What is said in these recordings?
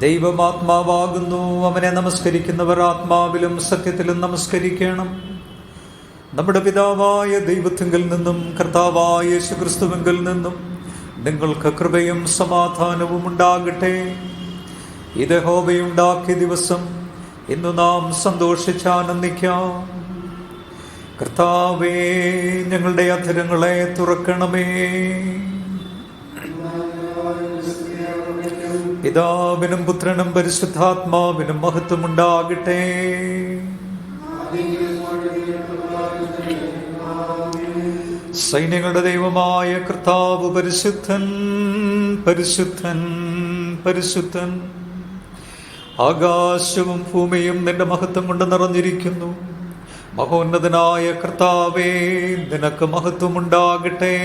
ദൈവമാത്മാവാകുന്നു. അവനെ നമസ്കരിക്കുന്നവർ ആത്മാവിലും സത്യത്തിലും നമസ്കരിക്കണം. നമ്മുടെ പിതാവായ ദൈവത്തിങ്കൽ നിന്നും കർത്താവായ യേശുക്രിസ്തുവിങ്കൽ നിന്നും നിങ്ങൾക്ക് കൃപയും സമാധാനവും ഉണ്ടാകട്ടെ. ഇത് യഹോവയുണ്ടാക്കിയ ദിവസം, ഇന്നു നാം സന്തോഷിച്ചാനന്ദിക്കാം. കർത്താവേ, ഞങ്ങളുടെ അധരങ്ങളെ തുറക്കണമേ. പിതാവിനും പുത്രനും പരിശുദ്ധാത്മാവിനും മഹത്വമുണ്ടാകട്ടെ. സൈന്യങ്ങളുടെ ദൈവമായ കർത്താവ് പരിശുദ്ധൻ, പരിശുദ്ധൻ, പരിശുദ്ധൻ. ആകാശവും ഭൂമിയും നിന്റെ മഹത്വം കൊണ്ട് നിറഞ്ഞിരിക്കുന്നു. മഹോന്നതനായ കർത്താവേ, നിനക്ക് മഹത്വമുണ്ടാകട്ടെ.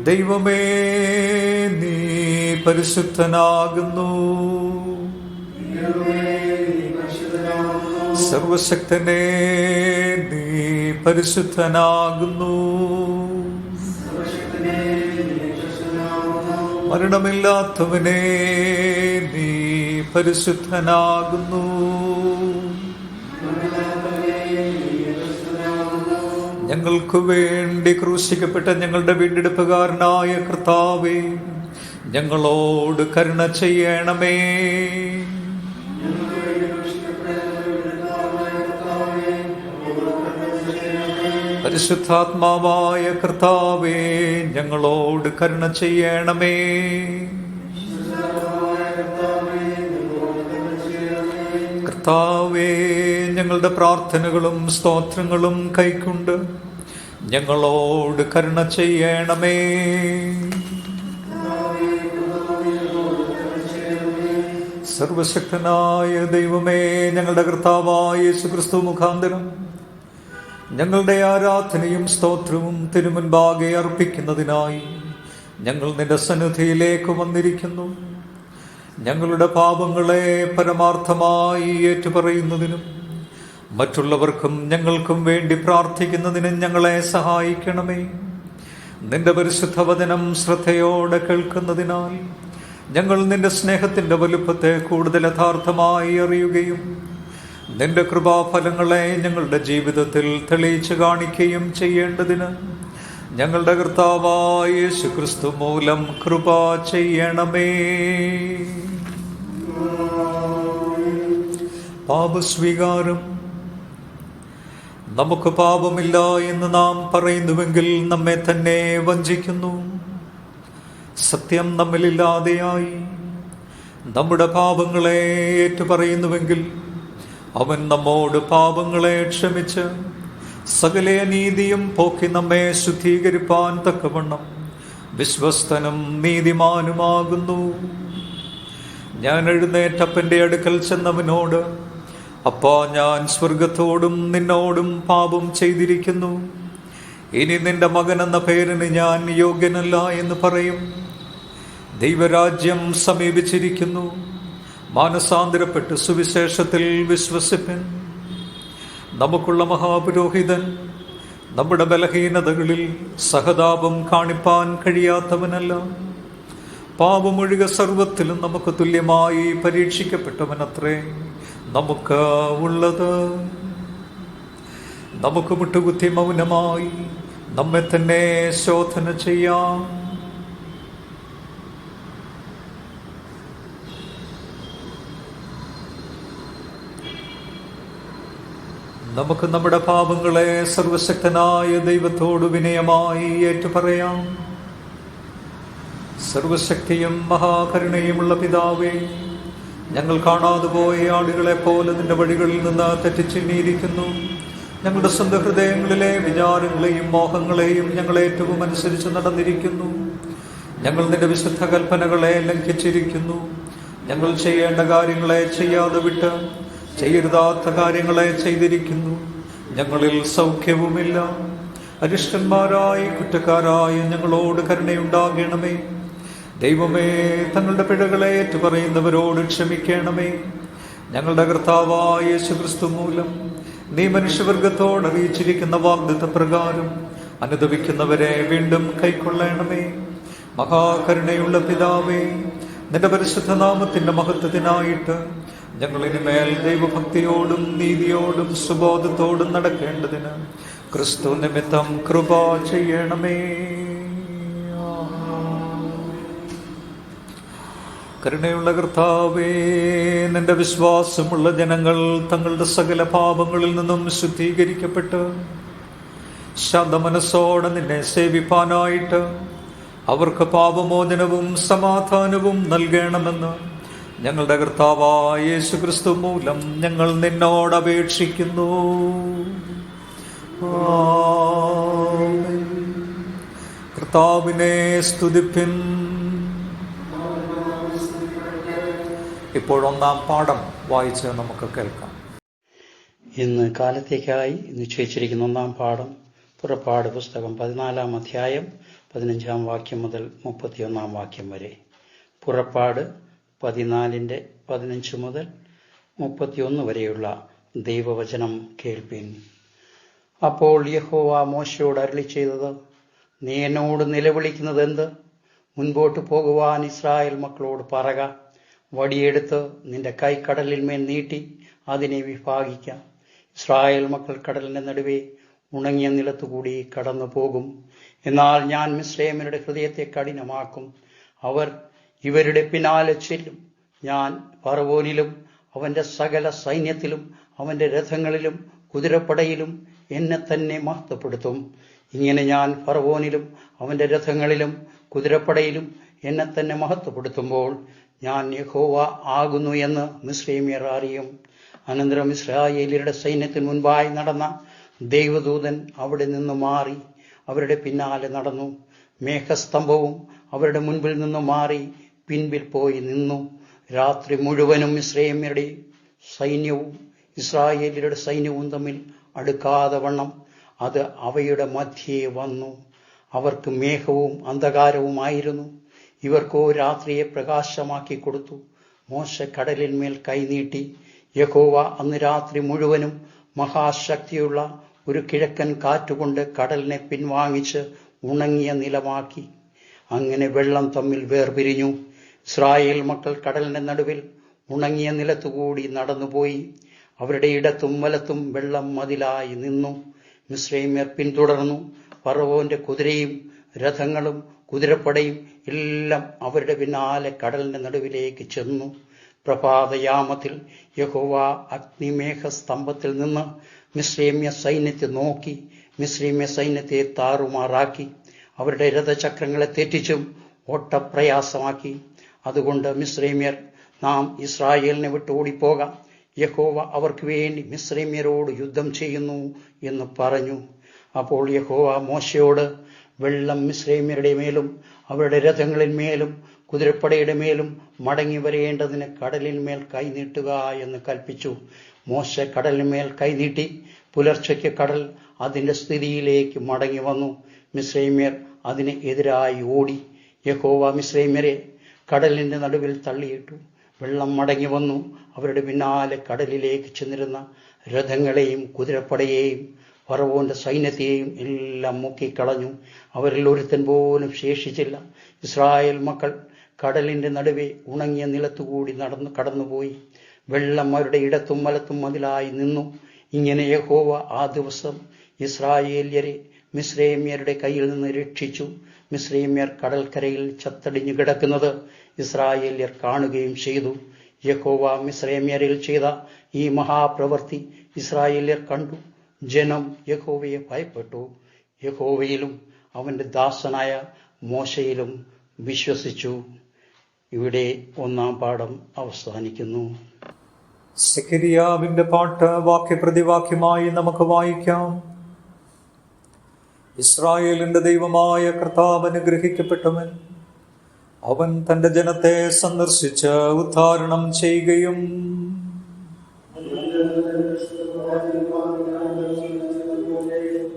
ദൈവമേ, നീ പരിശുദ്ധനാകുന്നു. സർവശക്തനേ, നീ പരിശുദ്ധനാകുന്നു. മരണമില്ലാത്തവനേ, നീ പരിശുദ്ധനാകുന്നു. ഞങ്ങൾക്ക് വേണ്ടി ക്രൂശിക്കപ്പെട്ട ഞങ്ങളുടെ വീണ്ടെടുപ്പുകാരനായ കർത്താവേ, ഞങ്ങളോട് കരുണ ചെയ്യണമേ. പരിശുദ്ധാത്മാവായ കർത്താവേ, ഞങ്ങളോട് കരുണ ചെയ്യണമേ. കർത്താവേ, ഞങ്ങളുടെ പ്രാർത്ഥനകളും സ്തോത്രങ്ങളും കൈക്കൊണ്ട് ഞങ്ങളോട് കരുണ ചെയ്യണമേ. സർവശക്തനായ ദൈവമേ, ഞങ്ങളുടെ കർത്താവായ യേശുക്രിസ്തു മുഖാന്തരം ഞങ്ങളുടെ ആരാധനയും സ്തോത്രവും തിരുമുൻപാകെ അർപ്പിക്കുന്നതിനായി ഞങ്ങൾ നിന്റെ സന്നിധിയിലേക്ക് വന്നിരിക്കുന്നു. ഞങ്ങളുടെ പാപങ്ങളെ പരമാർത്ഥമായി ഏറ്റുപറയുന്നതിനും മറ്റുള്ളവർക്കും ഞങ്ങൾക്കും വേണ്ടി പ്രാർത്ഥിക്കുന്നതിനും ഞങ്ങളെ സഹായിക്കണമേ. നിന്റെ പരിശുദ്ധ വചനം ശ്രദ്ധയോടെ കേൾക്കുന്നതിനാൽ ഞങ്ങൾ നിന്റെ സ്നേഹത്തിൻ്റെ വലുപ്പത്തെ കൂടുതൽ യഥാർത്ഥമായി അറിയുകയും നിന്റെ കൃപാഫലങ്ങളെ ഞങ്ങളുടെ ജീവിതത്തിൽ തെളിയിച്ചു കാണിക്കുകയും ചെയ്യേണ്ടതിന് ഞങ്ങളുടെ കർത്താവായ യേശുക്രിസ്തു മൂലം കൃപ ചെയ്യണമേ. പാപസ്വീകാരം. നമുക്ക് പാപമില്ല എന്ന് നാം പറയുന്നുവെങ്കിൽ നമ്മെ തന്നെ വഞ്ചിക്കുന്നു. സത്യം നമ്മളില്ലാതെയായി. നമ്മുടെ പാപങ്ങളെ ഏറ്റുപറയുന്നുവെങ്കിൽ അവൻ നമ്മോട് പാപങ്ങളെ ക്ഷമിച്ച് സകല നീതിയും പോക്കി നമ്മെ ശുദ്ധീകരിപ്പാൻ തക്കവണ്ണം വിശ്വസ്തനും നീതിമാനുമാകുന്നു. ഞാൻ എഴുന്നേറ്റപ്പൻ്റെ അടുക്കൽ ചെന്നവനോട്, അപ്പാ, ഞാൻ സ്വർഗത്തോടും നിന്നോടും പാപം ചെയ്തിരിക്കുന്നു. ഇനി നിന്റെ മകൻ എന്ന പേരിന് ഞാൻ യോഗ്യനല്ല എന്ന് പറയും. ദൈവരാജ്യം സമീപിച്ചിരിക്കുന്നു. മാനസാന്തരപ്പെട്ട് സുവിശേഷത്തിൽ വിശ്വസിപ്പിൻ. നമുക്കുള്ള മഹാപുരോഹിതൻ നമ്മുടെ ബലഹീനതകളിൽ സഹതാപം കാണിപ്പാൻ കഴിയാത്തവനല്ല. പാപമൊഴികെ സർവത്തിലും നമുക്ക് തുല്യമായി പരീക്ഷിക്കപ്പെട്ടവനത്രേ നമുക്ക് ഉള്ളത്. നമുക്ക് മുട്ടുകുത്തി മൗനമായി നമ്മെ തന്നെ ശോധന ചെയ്യാം. നമുക്ക് നമ്മുടെ പാപങ്ങളെ സർവശക്തനായ ദൈവത്തോട് വിനയമായി ഏറ്റുപറയാം. സർവശക്തിയും മഹാകരുണയുമുള്ള പിതാവേ, ഞങ്ങൾ കാണാതെ പോയ ആളുകളെ പോലെ നിന്റെ വഴികളിൽ നിന്ന് തെറ്റിച്ചിന്നിയിരിക്കുന്നു. ഞങ്ങളുടെ സ്വന്തം ഹൃദയങ്ങളിലെ വിചാരങ്ങളെയും മോഹങ്ങളെയും ഞങ്ങൾ ഏറ്റവും അനുസരിച്ച് നടന്നിരിക്കുന്നു. ഞങ്ങൾ നിന്റെ വിശുദ്ധ കൽപ്പനകളെ ലംഘിച്ചിരിക്കുന്നു. ഞങ്ങൾ ചെയ്യേണ്ട കാര്യങ്ങളെ ചെയ്യാതെ വിട്ട് ചെയ്യരുതാത്ത കാര്യങ്ങളെ ചെയ്തിരിക്കുന്നു. ഞങ്ങളിൽ സൗഖ്യവുമില്ല. അരിഷ്ടന്മാരായി കുറ്റക്കാരായ ഞങ്ങളോട് കരുണയുണ്ടാകണമേ. ദൈവമേ, തങ്ങളുടെ പിഴകളെ ഏറ്റുപറയുന്നവരോട് ക്ഷമിക്കണമേ. ഞങ്ങളുടെ കർത്താവായ യേശുക്രിസ്തു മൂലം നീ മനുഷ്യവർഗത്തോട് അറിയിച്ചിരിക്കുന്ന വാഗ്ദത്ത പ്രകാരം അനുദപിക്കുന്നവരെ വീണ്ടും കൈക്കൊള്ളണമേ. മഹാകരുണയുള്ള പിതാവേ, നിന്റെ പരിശുദ്ധ നാമത്തിന്റെ മഹത്വത്തിനായിട്ട് ഞങ്ങൾ ഇനിമേൽ ദൈവഭക്തിയോടും നീതിയോടും സുബോധത്തോടും നടക്കേണ്ടതിന് ക്രിസ്തു നിമിത്തം കൃപ ചെയ്യണമേ. കരുണയുള്ള കർത്താവേ, നിന്റെ വിശ്വാസമുള്ള ജനങ്ങൾ തങ്ങളുടെ സകല പാപങ്ങളിൽ നിന്നും ശുദ്ധീകരിക്കപ്പെട്ട് ശാന്തമനസ്സോടെ നിന്നെ സേവിപ്പാനായിട്ട് അവർക്ക് പാപമോചനവും സമാധാനവും നൽകണമെന്ന് ഞങ്ങളുടെ കർത്താവായ യേശുക്രിസ്തു മൂലം ഞങ്ങൾ നിന്നോട് അപേക്ഷിക്കുന്നു. ആമേൻ. കർത്താവിനെ സ്തുതിപ്പിൻ. ഇപ്പോഴൊന്നാം പാഠം വായിച്ച് നമുക്ക് കേൾക്കാം. ഇന്ന് കാലത്തേക്കായി നിശ്ചയിച്ചിരിക്കുന്ന ഒന്നാം പാഠം പുറപ്പാട് പുസ്തകം 14 അധ്യായം 15 വാക്യം മുതൽ 31 വാക്യം വരെ. പുറപ്പാട് 14:15 മുതൽ 31 വരെയുള്ള ദൈവവചനം കേൾപ്പിൻ. അപ്പോൾ യഹോവ മോശയോട് അരുളി ചെയ്തത്, നീ എന്നോട് നിലവിളിക്കുന്നത് എന്ത്? മുൻപോട്ട് പോകുവാൻ ഇസ്രായേൽ മക്കളോട് പറക. വടിയെടുത്ത് നിന്റെ കൈ കടലിന്മേൽ നീട്ടി അതിനെ വിഭാഗിക്കാം. ഇസ്രായേൽ മക്കൾ കടലിന്റെ നടുവേ ഉണങ്ങിയ നിലത്തുകൂടി കടന്നു പോകും. എന്നാൽ ഞാൻ മിസ്രയീമ്യരുടെ ഹൃദയത്തെ കഠിനമാക്കും. അവർ ഇവരുടെ പിന്നാലെ ചെല്ലും. ഞാൻ ഫറവോനിലും അവന്റെ സകല സൈന്യത്തിലും അവന്റെ രഥങ്ങളിലും കുതിരപ്പടയിലും എന്നെ തന്നെ മഹത്വപ്പെടുത്തും. ഇങ്ങനെ ഞാൻ ഫറവോനിലും അവന്റെ രഥങ്ങളിലും കുതിരപ്പടയിലും എന്നെ തന്നെ മഹത്വപ്പെടുത്തുമ്പോൾ ഞാൻ യഹോവ ആകുന്നു എന്ന് മിസ്രയീമ്യർ അറിയും. അനന്തരം ഇസ്രായേല്യരുടെ സൈന്യത്തിന് മുൻപായി നടന്ന ദൈവദൂതൻ അവിടെ നിന്ന് മാറി അവരുടെ പിന്നാലെ നടന്നു. മേഘസ്തംഭവും അവരുടെ മുൻപിൽ നിന്ന് മാറി പിൻപിൽ പോയി നിന്നു. രാത്രി മുഴുവനും മിസ്രയീമ്യരുടെ സൈന്യവും ഇസ്രായേല്യരുടെ സൈന്യവും തമ്മിൽ അടുക്കാതെ വണ്ണം അത് അവയുടെ മധ്യേ വന്നു. അവർക്ക് മേഘവും അന്ധകാരവുമായിരുന്നു. ഇവർക്കോ രാത്രിയെ പ്രകാശമാക്കി കൊടുത്തു. മോശ കടലിന്മേൽ കൈനീട്ടി. യഹോവ അന്ന് രാത്രി മുഴുവനും മഹാശക്തിയുള്ള ഒരു കിഴക്കൻ കാറ്റുകൊണ്ട് കടലിനെ പിൻവാങ്ങിച്ച് ഉണങ്ങിയ നിലമാക്കി. അങ്ങനെ വെള്ളം തമ്മിൽ വേർപിരിഞ്ഞു. ഇസ്രായേൽ മക്കൾ കടലിന്റെ നടുവിൽ ഉണങ്ങിയ നിലത്തുകൂടി നടന്നുപോയി. അവരുടെ ഇടത്തും വലത്തും വെള്ളം മതിലായി നിന്നു. മിസ്രയീമ്യർ പിന്തുടർന്നു. ഫറവോന്റെ കുതിരയും രഥങ്ങളും കുതിരപ്പടയും എല്ലാം അവരുടെ പിന്നാലെ കടലിന്റെ നടുവിലേക്ക് ചെന്നു. പ്രഭാതയാമത്തിൽ യഹോവ അഗ്നിമേഘസ്തംഭത്തിൽ നിന്ന് മിസ്രയീമ്യ സൈന്യത്തെ നോക്കി മിസ്രയീമ്യ സൈന്യത്തെ താറുമാറാക്കി. അവരുടെ രഥചക്രങ്ങളെ തെറ്റിച്ചും ഓട്ടപ്രയാസമാക്കി. അതുകൊണ്ട് മിസ്രയീമ്യർ, നാം ഇസ്രായേലിനെ വിട്ട് ഓടിപ്പോകാം, യഹോവ അവർക്ക് വേണ്ടി മിസ്രയീമ്യരോട് യുദ്ധം ചെയ്യുന്നു എന്ന് പറഞ്ഞു. അപ്പോൾ യഹോവ മോശയോട്, വെള്ളം മിസ്രയീമ്യരുടെ മേലും അവരുടെ രഥങ്ങളിന്മേലും കുതിരപ്പടയുടെ മേലും മടങ്ങി വരേണ്ടതിന് കടലിന്മേൽ കൈനീട്ടുക എന്ന് കൽപ്പിച്ചു. മോശ കടലിന്മേൽ കൈനീട്ടി. പുലർച്ചയ്ക്ക് കടൽ അതിന്റെ സ്ഥിതിയിലേക്ക് മടങ്ങി വന്നു. മിസ്രയീമ്യർ അതിന് എതിരായി ഓടി. യഹോവ മിസ്രയീമ്യരെ കടലിന്റെ നടുവിൽ തള്ളിയിട്ടു. വെള്ളം മടങ്ങി വന്നു. അവരുടെ പിന്നാലെ കടലിലേക്ക് ചെന്നിരുന്ന രഥങ്ങളെയും കുതിരപ്പടയെയും ഫറവോന്റെ സൈന്യത്തെയും എല്ലാം മുക്കിക്കളഞ്ഞു. അവരിൽ ഒരുത്തൻ പോലും ശേഷിച്ചില്ല. ഇസ്രായേൽ മക്കൾ കടലിന്റെ നടുവെ ഉണങ്ങിയ നിലത്തുകൂടി കടന്നുപോയി. വെള്ളം അവരുടെ ഇടത്തും വലത്തും മതിലായി നിന്നു. ഇങ്ങനെ യഹോവ ആ ദിവസം ഇസ്രായേല്യരെ മിസ്രയീമ്യരുടെ കയ്യിൽ നിന്ന് രക്ഷിച്ചു. മിസ്രയീമ്യർ കടൽക്കരയിൽ ചത്തടിഞ്ഞു കിടക്കുന്നത് ഇസ്രായേല്യർ കാണുകയും ചെയ്തു. യഹോവ മിസ്രയീമ്യരിൽ ചെയ്ത ഈ മഹാപ്രവൃത്തി ഇസ്രായേല്യർ കണ്ടു. ജനം യഹോവയെ ഭയപ്പെട്ടു. യഹോവയിലും അവന്റെ ദാസനായ മോശയിലും വിശ്വസിച്ചു. ഇവിടെ ഒന്നാം പാഠം അവസാനിക്കുന്നു. സെഖരിയാവിന്റെ പാട്ട് വാക്യപ്രതിവാക്യമായി നമുക്ക് വായിക്കാം. ഇസ്രായേലിന്റെ ദൈവമായ കർത്താവ് അനുഗ്രഹിക്കപ്പെട്ടവൻ. അവൻ തന്റെ ജനത്തെ സന്ദർശിച്ച് ഉദ്ധാരണം ചെയ്യുകയും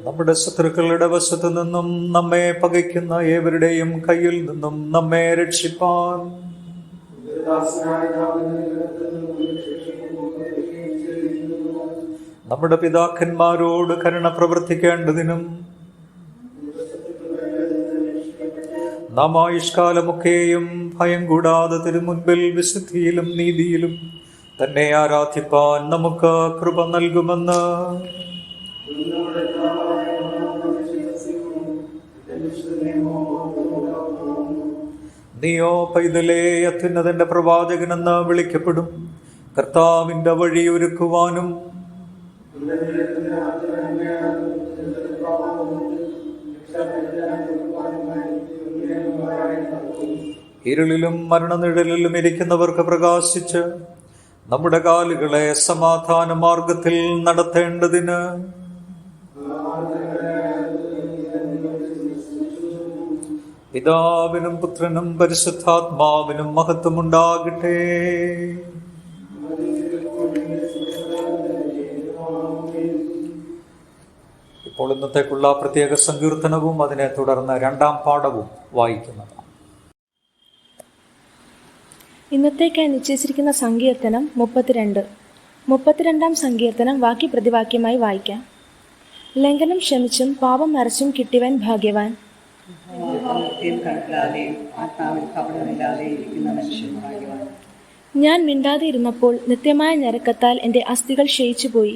നമ്മുടെ ശത്രുക്കളുടെ വശത്തു നിന്നും നമ്മെ പകയ്ക്കുന്ന ഏവരുടെയും കയ്യിൽ നിന്നും നമ്മെ രക്ഷിപ്പാൻ നമ്മുടെ പിതാക്കന്മാരോട് കരുണ പ്രവർത്തിക്കേണ്ടതിനും നാം ആയുഷ്കാലമൊക്കെയും ഭയം കൂടാതെ തിരുമുൻപിൽ വിശുദ്ധിയിലും നീതിയിലും തന്നെ ആരാധിപ്പാൻ നമുക്ക് കൃപ നൽകുമെന്ന് നീയോ പൈതലേ അത്യുന്നതന്റെ പ്രവാചകനെന്ന് വിളിക്കപ്പെടും. കർത്താവിന്റെ വഴി ഒരുക്കുവാനും ഇരുളിലും മരണനിഴലിലും ഇരിക്കുന്നവർക്ക് പ്രകാശിച്ച് നമ്മുടെ കാലുകളെ സമാധാന മാർഗത്തിൽ നടത്തേണ്ടതിന് പിതാവിനും പുത്രനും പരിശുദ്ധാത്മാവിനും മഹത്വമുണ്ടാകട്ടെ. ഇപ്പോൾ ഇന്നത്തേക്കുള്ള പ്രത്യേക സങ്കീർത്തനവും അതിനെ തുടർന്ന് രണ്ടാം പാഠവും വായിക്കുന്നതാണ്. ഇന്നത്തേക്കായി നിശ്ചയിച്ചിരിക്കുന്ന സങ്കീർത്തനം 32. സങ്കീർത്തനം വാക്യപ്രതിവാക്യമായി വായിക്കാം. ലംഘനം ക്ഷമിച്ചും പാപം മറച്ചും കിട്ടിയവൻ ഭാഗ്യവാൻ. ഞാൻ മിണ്ടാതെ ഇരുന്നപ്പോൾ നിത്യമായ ഞരക്കത്താൽ എൻ്റെ അസ്ഥികൾ ക്ഷയിച്ചുപോയി.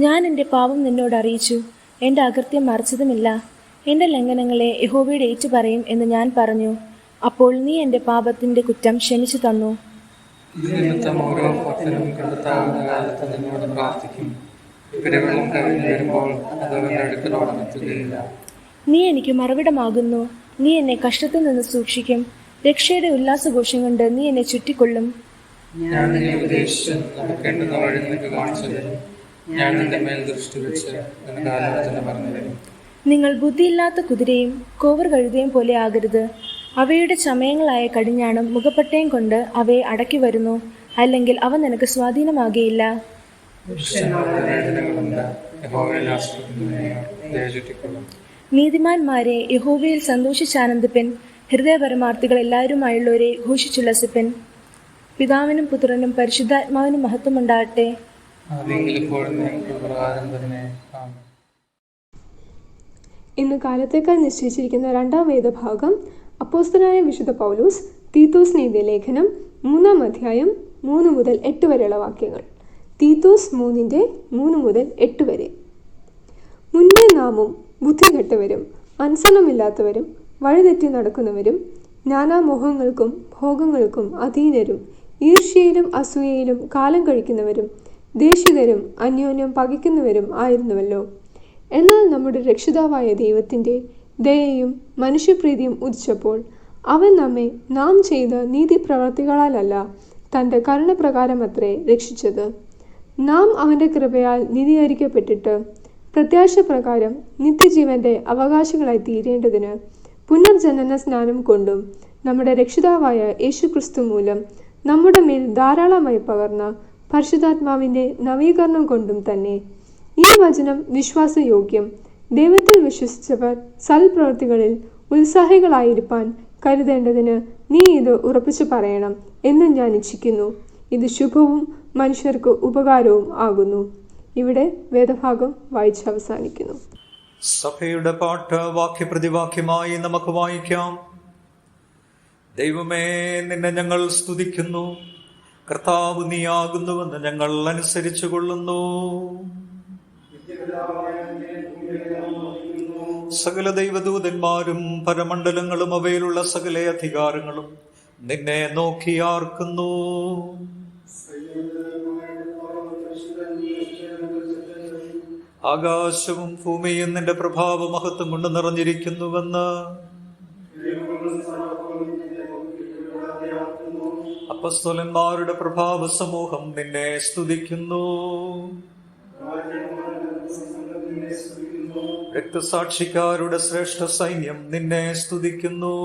ഞാൻ എൻ്റെ പാപം നിന്നോട് അറിയിച്ചു, എൻ്റെ അകൃത്യം മറച്ചതുമില്ല. എൻ്റെ ലംഘനങ്ങളെ യഹോവയോട് ഏറ്റുപറയും എന്ന് ഞാൻ പറഞ്ഞു. അപ്പോൾ നീ എൻ്റെ പാപത്തിൻ്റെ കുറ്റം ക്ഷമിച്ചു തന്നു. നീ എനിക്ക് മറുവിടമാകുന്നു. നീ എന്നെ കഷ്ടത്തിൽ നിന്ന് സൂക്ഷിക്കും. രക്ഷയുടെ ഉല്ലാസഘോഷം കൊണ്ട് നീ എന്നെ ചുറ്റിക്കൊള്ളും. നിങ്ങൾ ബുദ്ധിയില്ലാത്ത കുതിരയും കോവർ കഴുതയും പോലെ ആകരുത്. അവയുടെ ചമയങ്ങളായ കടിഞ്ഞാണും മുഖപ്പട്ടയും കൊണ്ട് അവയെ അടക്കി വരുന്നു, അല്ലെങ്കിൽ അവ നിനക്ക് സ്വാധീനമാകുകയില്ല. നീതിമാന്മാരെ യഹോവയിൽ സന്തോഷിച്ചാനന്ദിപ്പിൻ. ഹൃദയപരമാർത്ഥികൾ എല്ലാവരുമായുള്ളവരെ ഘോഷിച്ചുല്ലസിപ്പിൻ. പിതാവിനും പുത്രനും പരിശുദ്ധാത്മാവിനും മഹത്വമുണ്ടാകട്ടെ. ഇന്ന് കാലത്തേക്കാൾ നിശ്ചയിച്ചിരിക്കുന്ന രണ്ടാം വേദഭാഗം അപ്പോസ്തലനായ വിശുദ്ധ പൗലോസ് തീത്തോസിന് എഴുതിയ ലേഖനം 3-ാം അധ്യായം 3 മുതൽ 8 വരെയുള്ള വാക്യങ്ങൾ. തീത്തോസ് 3:3 മുതൽ 8 വരെ. മുന്നേ നാമും ബുദ്ധികെട്ടവരും അനുസരണമില്ലാത്തവരും വഴിതെറ്റി നടക്കുന്നവരും നാനാമോഹങ്ങൾക്കും ഭോഗങ്ങൾക്കും അധീനരും ഈർഷ്യയിലും അസൂയയിലും കാലം കഴിക്കുന്നവരും ദേഷ്യതരും അന്യോന്യം പകയ്ക്കുന്നവരും ആയിരുന്നുവല്ലോ. എന്നാൽ നമ്മുടെ രക്ഷിതാവായ ദൈവത്തിൻ്റെ ദയയും മനുഷ്യപ്രീതിയും ഉദിച്ചപ്പോൾ അവൻ നമ്മെ നാം ചെയ്ത നീതിപ്രവർത്തികളാലല്ല തൻ്റെ കരുണപ്രകാരമത്രേ രക്ഷിച്ചത്. നാം അവൻ്റെ കൃപയാൽ നീതീകരിക്കപ്പെട്ടിട്ട് പ്രത്യാശപ്രകാരം നിത്യജീവന്റെ അവകാശികളായി തീരേണ്ടതിന് പുനർജനന സ്നാനം കൊണ്ടും നമ്മുടെ രക്ഷിതാവായ യേശുക്രിസ്തു മൂലം നമ്മുടെ മേൽ ധാരാളമായി പകർന്ന പരിശുദ്ധാത്മാവിൻ്റെ നവീകരണം കൊണ്ടും തന്നെ. ഈ വചനം വിശ്വാസയോഗ്യം. ദൈവത്തിൽ വിശ്വസിച്ചവർ സൽപ്രവൃത്തികളിൽ ഉത്സാഹികളായിരിക്കാൻ കരുതേണ്ടതിന് നീ ഇത് ഉറപ്പിച്ചു പറയണം എന്ന് ഞാൻ ഇച്ഛിക്കുന്നു. ഇത് ശുഭവും മനുഷ്യർക്ക് ഉപകാരവും ആകുന്നു. ഇവിടെ വേദഭാഗം വായിച്ച് അവസാനിക്കുന്നു. സഭയുടെ പാട്ട് വാക്യപ്രതിവാക്യമായി നമുക്ക് വായിക്കാം. ദൈവമേ, നിന്നെ ഞങ്ങൾ സ്തുതിക്കുന്നു. കർത്താവ് നീയാകുന്നുവെന്ന് ഞങ്ങൾ അനുസരിച്ചു കൊള്ളുന്നു. സകല ദൈവദൂതന്മാരും പരമണ്ഡലങ്ങളും അവയിലുള്ള സകല അധികാരങ്ങളും നിന്നെ നോക്കിയാർക്കുന്നു. ആകാശവും ഭൂമിയും നിന്റെ പ്രഭാവ മഹത്വം കൊണ്ട് നിറഞ്ഞിരിക്കുന്നുവെന്ന് അപ്പസ്തോലന്മാരുടെ പ്രഭാവ സമൂഹം നിന്നെ സ്തുതിക്കുന്നു. രക്തസാക്ഷിക്കാരുടെ ശ്രേഷ്ഠ സൈന്യം നിന്നെ സ്തുതിക്കുന്നു.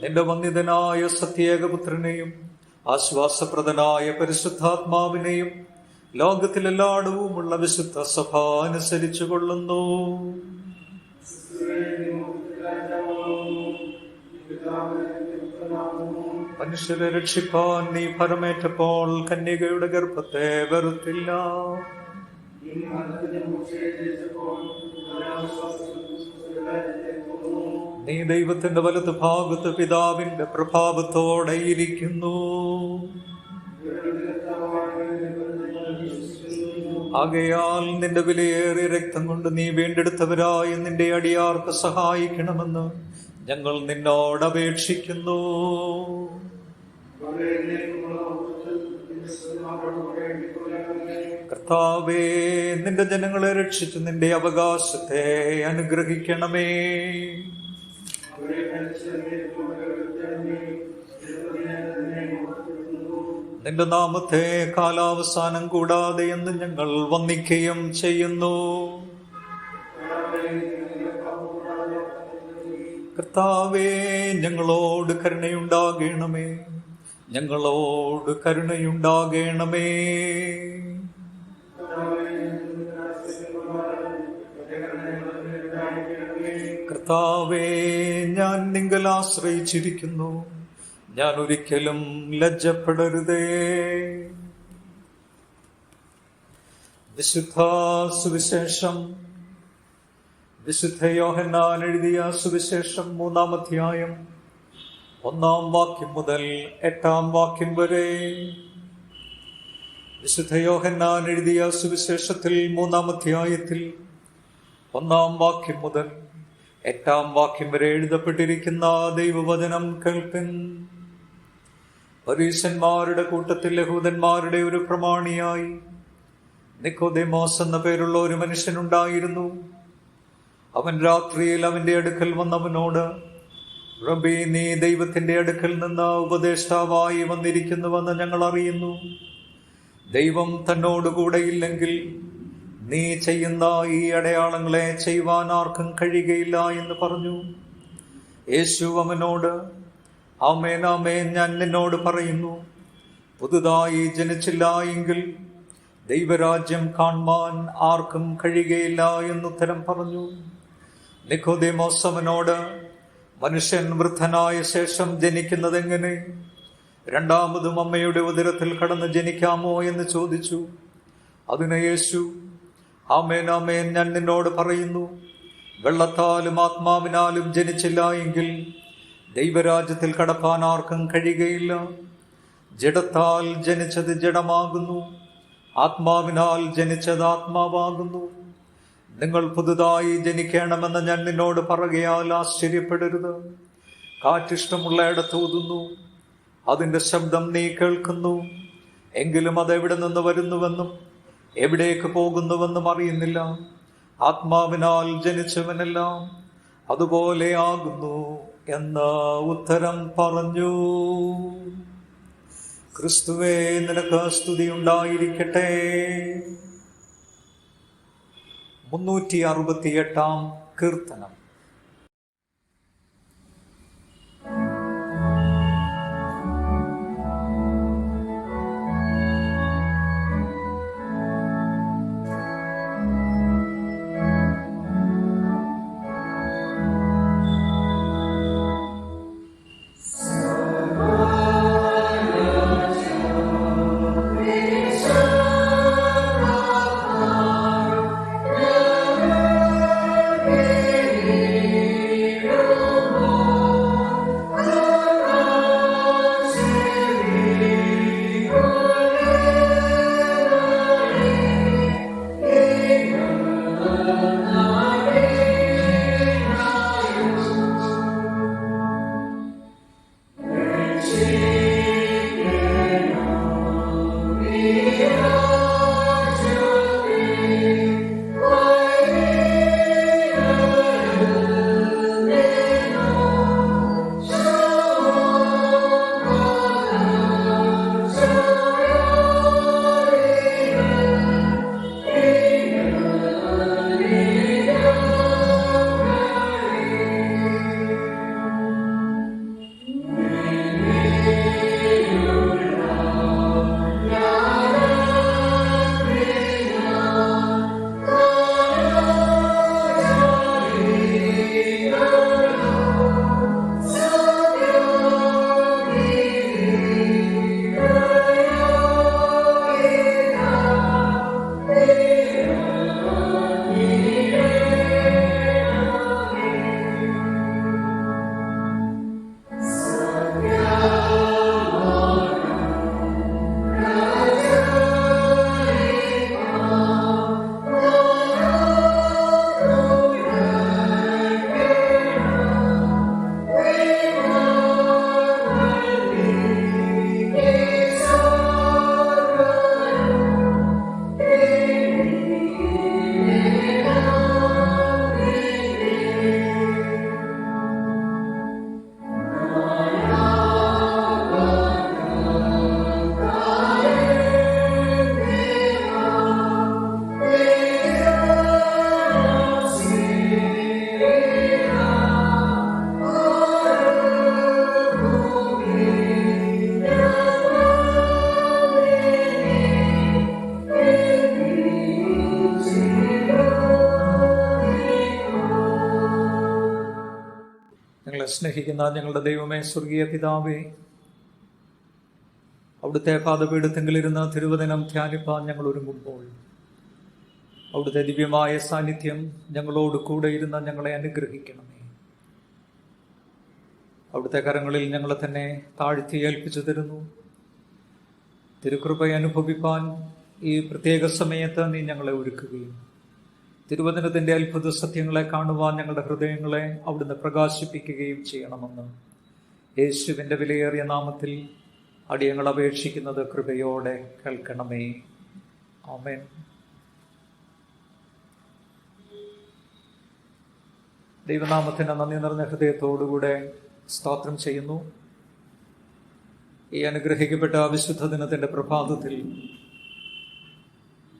നിന്റെ വന്ദിതനായ സത്യേകപുത്രനെയും ആശ്വാസപ്രദനായ പരിശുദ്ധാത്മാവിനെയും ലോകത്തിലെല്ലായിടവുമുള്ള വിശുദ്ധ സഭ അനുസരിച്ചു കൊള്ളുന്നു. മനുഷ്യരെ രക്ഷിപ്പാൻ നീ ഫലമേറ്റപ്പോൾ കന്യകയുടെ ഗർഭത്തെ വെറുത്തില്ല. നീ ദൈവത്തിന്റെ വലതു ഭാഗത്ത് പിതാവിന്റെ പ്രഭാവത്തോടെ ഇരിക്കുന്നു. ആകയാൽ നിന്റെ വിലയേറിയ രക്തം കൊണ്ട് നീ വീണ്ടെടുത്തവരായ നിന്റെ അടിയാർക്ക് സഹായിക്കണമെന്ന് ഞങ്ങൾ നിന്നോട് അപേക്ഷിക്കുന്നു. കർത്താവേ, നിന്റെ ജനങ്ങളെ രക്ഷിച്ച് നിന്റെ അവകാശത്തെ അനുഗ്രഹിക്കണമേ. നിന്റെ നാമത്തെ കാലാവസാനം കൂടാതെ എന്ന് ഞങ്ങൾ വന്ദിക്കുകയും ചെയ്യുന്നു. കർത്താവേ, ഞങ്ങളോട് കരുണയുണ്ടാകണമേ, ഞങ്ങളോട് കരുണയുണ്ടാകണമേ. കർത്താവേ, ഞാൻ നിങ്കൽ ആശ്രയിച്ചിരിക്കുന്നു, ഞാൻ ഒരിക്കലും ലജ്ജപ്പെടരുതേ. വിശുദ്ധ സുവിശേഷം വിശുദ്ധ യോഹന്നാൻ എഴുതിയ സുവിശേഷം 3-ാം അധ്യായം 1-ാം വാക്യം മുതൽ 8-ാം വാക്യം വരെ. വിശുദ്ധ യോഹന്നാൻ എഴുതിയ സുവിശേഷത്തിൽ 3-ാം അധ്യായത്തിൽ 1-ാം വാക്യം മുതൽ 8-ാം വാക്യം വരെ എഴുതപ്പെട്ടിരിക്കുന്ന ദൈവവചനം കേൾപ്പിൻ. പരീശന്മാരുടെ കൂട്ടത്തിൽ യഹൂദന്മാരുടെ ഒരു പ്രമാണിയായി നിക്കോദേമോസ് എന്ന പേരുള്ള ഒരു മനുഷ്യനുണ്ടായിരുന്നു. അവൻ രാത്രിയിൽ അവന്റെ അടുക്കൽ വന്നവനോട്, റബ്ബീ, നീ ദൈവത്തിന്റെ അടുക്കൽ നിന്ന് ഉപദേഷ്ടാവായി വന്നിരിക്കുന്നുവെന്ന് ഞങ്ങൾ അറിയുന്നു. ദൈവം തന്നോടുകൂടെയില്ലെങ്കിൽ നീ ചെയ്യുന്ന ഈ അടയാളങ്ങളെ ചെയ്യുവാൻ ആർക്കും കഴിയുകയില്ല എന്ന് പറഞ്ഞു. യേശു അവനോട്, ആമേൻ ആമേൻ, ഞാൻ നിന്നോട് പറയുന്നു, പുതുതായി ജനിച്ചില്ല എങ്കിൽ ദൈവരാജ്യം കാണുവാൻ ആർക്കും കഴിയുകയില്ല എന്നുത്തരം പറഞ്ഞു. നിക്കോദേമോസ് അവനോട്, മനുഷ്യൻ വൃദ്ധനായ ശേഷം ജനിക്കുന്നതെങ്ങനെ? രണ്ടാമതും അമ്മയുടെ ഉദരത്തിൽ കടന്ന് ജനിക്കാമോ എന്ന് ചോദിച്ചു. അതിന് യേശു, ആമേൻ ആമേൻ, ഞാൻ നിന്നോട് പറയുന്നു, വെള്ളത്താലും ആത്മാവിനാലും ജനിച്ചില്ല എങ്കിൽ ദൈവരാജ്യത്തിൽ കടപ്പാൻ ആർക്കും കഴിയുകയില്ല. ജഡത്താൽ ജനിച്ചത് ജഡമാകുന്നു, ആത്മാവിനാൽ ജനിച്ചത് ആത്മാവാകുന്നു. നിങ്ങൾ പുതുതായി ജനിക്കണമെന്ന് ഞാൻ നിന്നോട് പറയുകയാൽ ആശ്ചര്യപ്പെടരുത്. കാറ്റിഷ്ടമുള്ളയിടത്ത് ഊതുന്നു, അതിന്റെ ശബ്ദം നീ കേൾക്കുന്നു, എങ്കിലും അതെവിടെ നിന്ന് വരുന്നുവെന്നും എവിടേക്ക് പോകുന്നുവെന്നും അറിയുന്നില്ല. ആത്മാവിനാൽ ജനിച്ചവനെല്ലാം അതുപോലെ ആകുന്നു എന്ന് ഉത്തരം പറഞ്ഞു. ക്രിസ്തുവേ, നിനക്ക് സ്തുതിയുണ്ടായിരിക്കട്ടെ. 368-ാം കീർത്തനം. സ്നേഹിക്കുന്ന ഞങ്ങളുടെ ദൈവമേ, സ്വർഗീയ പിതാവേ, അവിടുത്തെ പാദപീഠത്തെങ്കിലിരുന്ന് തിരുവചനം ധ്യാനിപ്പാൻ ഞങ്ങൾ ഒരുങ്ങുമ്പോൾ അവിടുത്തെ ദിവ്യമായ സാന്നിധ്യം ഞങ്ങളോട് കൂടെ ഇരുന്ന് ഞങ്ങളെ അനുഗ്രഹിക്കണമേ. അവിടുത്തെ കരങ്ങളിൽ ഞങ്ങളെ തന്നെ താഴ്ത്തി ഏൽപ്പിച്ചു തരുന്നു. തിരുകൃപയെ അനുഭവിപ്പാൻ ഈ പ്രത്യേക സമയത്ത് നീ ഞങ്ങളെ ഒരുക്കുകയും തിരുവചനത്തിൻ്റെ അത്ഭുത സത്യങ്ങളെ കാണുവാൻ ഞങ്ങളുടെ ഹൃദയങ്ങളെ അവിടുന്ന് പ്രകാശിപ്പിക്കുകയും ചെയ്യണമെന്ന് യേശുവിൻ്റെ വിലയേറിയ നാമത്തിൽ അടിയങ്ങൾ അപേക്ഷിക്കുന്നത് കൃപയോടെ കേൾക്കണമേ. ആമേൻ. ദൈവനാമത്തിന് നന്ദി നിറഞ്ഞ ഹൃദയത്തോടുകൂടെ സ്തോത്രം ചെയ്യുന്നു. ഈ അനുഗ്രഹിക്കപ്പെട്ട വിശുദ്ധ ദിനത്തിൻ്റെ പ്രഭാതത്തിൽ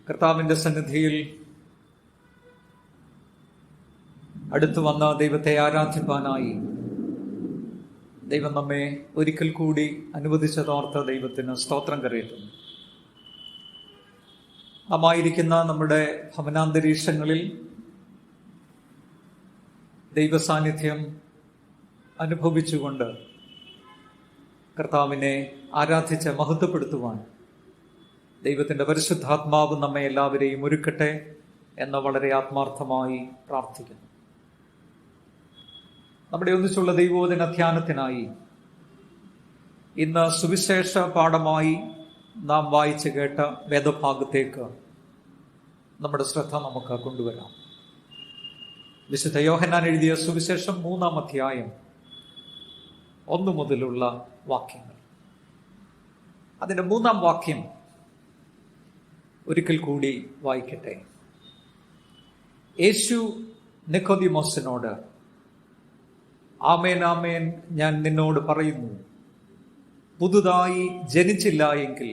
കർത്താവിൻ്റെ സന്നിധിയിൽ അടുത്തു വന്ന ദൈവത്തെ ആരാധിപ്പാനായി ദൈവം നമ്മെ ഒരിക്കൽ കൂടി അനുവദിച്ചതോർത്ത ദൈവത്തിന് സ്തോത്രം കരയറ്റുന്നു. നാമായിരിക്കുന്ന നമ്മുടെ ഭവനാന്തരീക്ഷങ്ങളിൽ ദൈവസാന്നിധ്യം അനുഭവിച്ചുകൊണ്ട് കർത്താവിനെ ആരാധിച്ച് മഹത്വപ്പെടുത്തുവാൻ ദൈവത്തിൻ്റെ പരിശുദ്ധാത്മാവ് നമ്മെ എല്ലാവരെയും ഒരുക്കട്ടെ എന്ന് വളരെ ആത്മാർത്ഥമായി പ്രാർത്ഥിക്കുന്നു. നമ്മുടെ ഒന്നിച്ചുള്ള ദൈവോധന ധ്യാനത്തിനായി ഇന്ന് സുവിശേഷ പാഠമായി നാം വായിച്ചു കേട്ട വേദഭാഗത്തേക്ക് നമ്മുടെ ശ്രദ്ധ നമുക്ക് കൊണ്ടുവരാം. വിശുദ്ധ യോഹന്നാൻ എഴുതിയ സുവിശേഷം 3-ാം അധ്യായം 1 മുതലുള്ള വാക്യങ്ങൾ. അതിൻ്റെ 3-ാം വാക്യം ഒരിക്കൽ കൂടി വായിക്കട്ടെ. യേശു നിക്കോദിമോസിനോട്, ആമേൻ ആമേൻ ഞാൻ നിന്നോട് പറയുന്നു, പുതുതായി ജനിച്ചില്ല എങ്കിൽ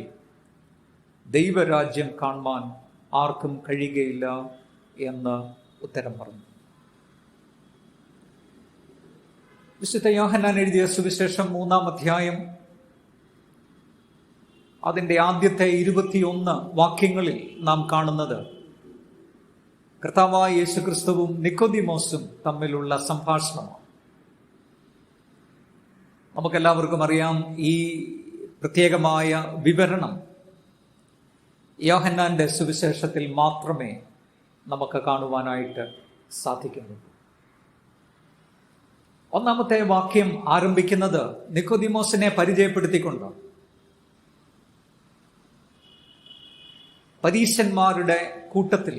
ദൈവരാജ്യം കാണുവാൻ ആർക്കും കഴിയുകയില്ല എന്ന് ഉത്തരം പറഞ്ഞു. വിശുദ്ധ യോഹന്നാൻ എഴുതിയ സുവിശേഷം 3-ാം അധ്യായം അതിൻ്റെ ആദ്യത്തെ 21 വാക്യങ്ങളിൽ നാം കാണുന്നത് കർത്താവായ യേശുക്രിസ്തുവും നിക്കോദിമോസും തമ്മിലുള്ള സംഭാഷണമാണ്. നമുക്കെല്ലാവർക്കും അറിയാം, ഈ പ്രത്യേകമായ വിവരണം യോഹന്നാന്റെ സുവിശേഷത്തിൽ മാത്രമേ നമുക്ക് കാണുവാനായിട്ട് സാധിക്കുന്നു. 1-ാമത്തെ വാക്യം ആരംഭിക്കുന്നത് നിക്കോദിമോസിനെ പരിചയപ്പെടുത്തിക്കൊണ്ട് പരീശന്മാരുടെ കൂട്ടത്തിൽ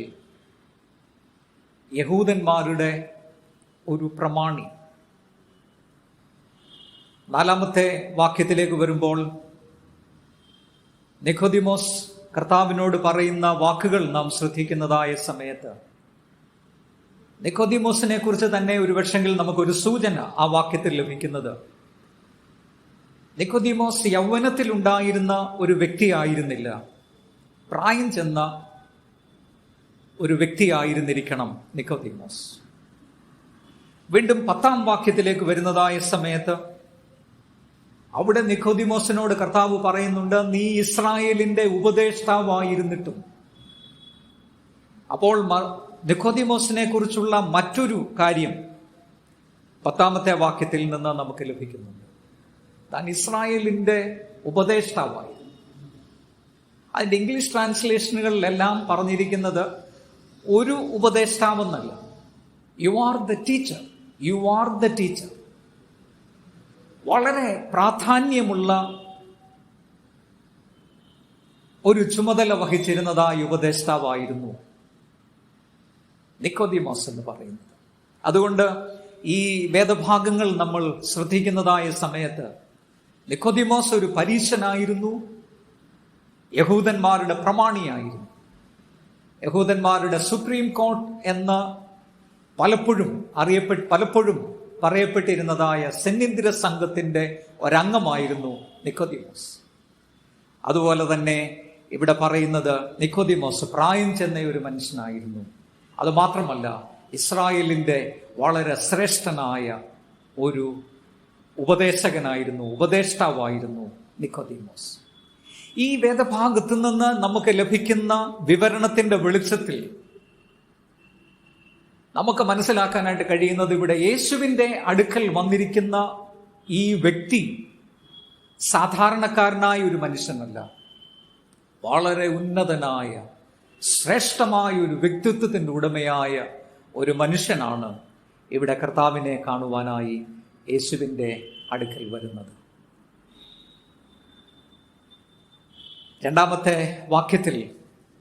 യഹൂദന്മാരുടെ ഒരു പ്രമാണി. 4-ാമത്തെ വാക്യത്തിലേക്ക് വരുമ്പോൾ നിക്കോദിമോസ് കർത്താവിനോട് പറയുന്ന വാക്കുകൾ നാം ശ്രദ്ധിക്കുന്നതായ സമയത്ത് നിക്കോദിമോസിനെ കുറിച്ച് തന്നെ ഒരുപക്ഷെങ്കിൽ നമുക്കൊരു സൂചന ആ വാക്യത്തിൽ ലഭിക്കുന്നത്, നിക്കോദിമോസ് യൗവനത്തിൽ ഉണ്ടായിരുന്ന ഒരു വ്യക്തിയായിരുന്നില്ല, പ്രായം ചെന്ന ഒരു വ്യക്തിയായിരുന്നിരിക്കണം നിക്കോദിമോസ്. വീണ്ടും 10-ാം വാക്യത്തിലേക്ക് വരുന്നതായ സമയത്ത് അവിടെ നിക്കോദിമോസിനോട് കർത്താവ് പറയുന്നുണ്ട്, നീ ഇസ്രായേലിന്റെ ഉപദേഷ്ടാവായിരുന്നിട്ടും. അപ്പോൾ നിക്കോദിമോസിനെ കുറിച്ചുള്ള മറ്റൊരു കാര്യം 10-ാമത്തെ വാക്യത്തിൽ നിന്ന് നമുക്ക് ലഭിക്കുന്നുണ്ട്. താൻ ഇസ്രായേലിന്റെ ഉപദേഷ്ടാവായി. അതിൻ്റെ ഇംഗ്ലീഷ് ട്രാൻസ്ലേഷനുകളിലെല്ലാം പറഞ്ഞിരിക്കുന്നത് ഒരു ഉപദേഷ്ടാവെന്നല്ല, you are the teacher, you are the teacher. വളരെ പ്രാധാന്യമുള്ള ഒരു ചുമതല വഹിച്ചിരുന്നതായ ഉപദേഷ്ടാവായിരുന്നു നിക്കോദിമോസ് എന്ന് പറയുന്നത്. അതുകൊണ്ട് ഈ വേദഭാഗങ്ങൾ നമ്മൾ ശ്രദ്ധിക്കുന്നതായ സമയത്ത് നിക്കോദിമോസ് ഒരു പരീശനായിരുന്നു, യഹൂദന്മാരുടെ പ്രമാണിയായിരുന്നു. യഹൂദന്മാരുടെ സുപ്രീം കോർട്ട് എന്ന് പലപ്പോഴും പറയപ്പെട്ടിരുന്നതായ സെന്നിന്ദ്ര സംഘത്തിന്റെ ഒരംഗമായിരുന്നു നിക്കോദിമോസ്. അതുപോലെ തന്നെ ഇവിടെ പറയുന്നത് നിക്കോദിമോസ് പ്രായം ചെന്ന ഒരു മനുഷ്യനായിരുന്നു. അതുമാത്രമല്ല, ഇസ്രായേലിന്റെ വളരെ ശ്രേഷ്ഠനായ ഒരു ഉപദേഷ്ടാവായിരുന്നു നിക്കോദിമോസ്. ഈ വേദഭാഗത്തു നിന്ന് നമുക്ക് ലഭിക്കുന്ന വിവരണത്തിന്റെ വെളിച്ചത്തിൽ നമുക്ക് മനസ്സിലാക്കാനായിട്ട് കഴിയുന്നത് ഇവിടെ യേശുവിൻ്റെ അടുക്കൽ വന്നിരിക്കുന്ന ഈ വ്യക്തി സാധാരണക്കാരനായ ഒരു മനുഷ്യനല്ല, വളരെ ഉന്നതനായ ശ്രേഷ്ഠമായ ഒരു വ്യക്തിത്വത്തിൻ്റെ ഉടമയായ ഒരു മനുഷ്യനാണ് ഇവിടെ കർത്താവിനെ കാണുവാനായി യേശുവിൻ്റെ അടുക്കൽ വരുന്നത്. രണ്ടാമത്തെ വാക്യത്തിൽ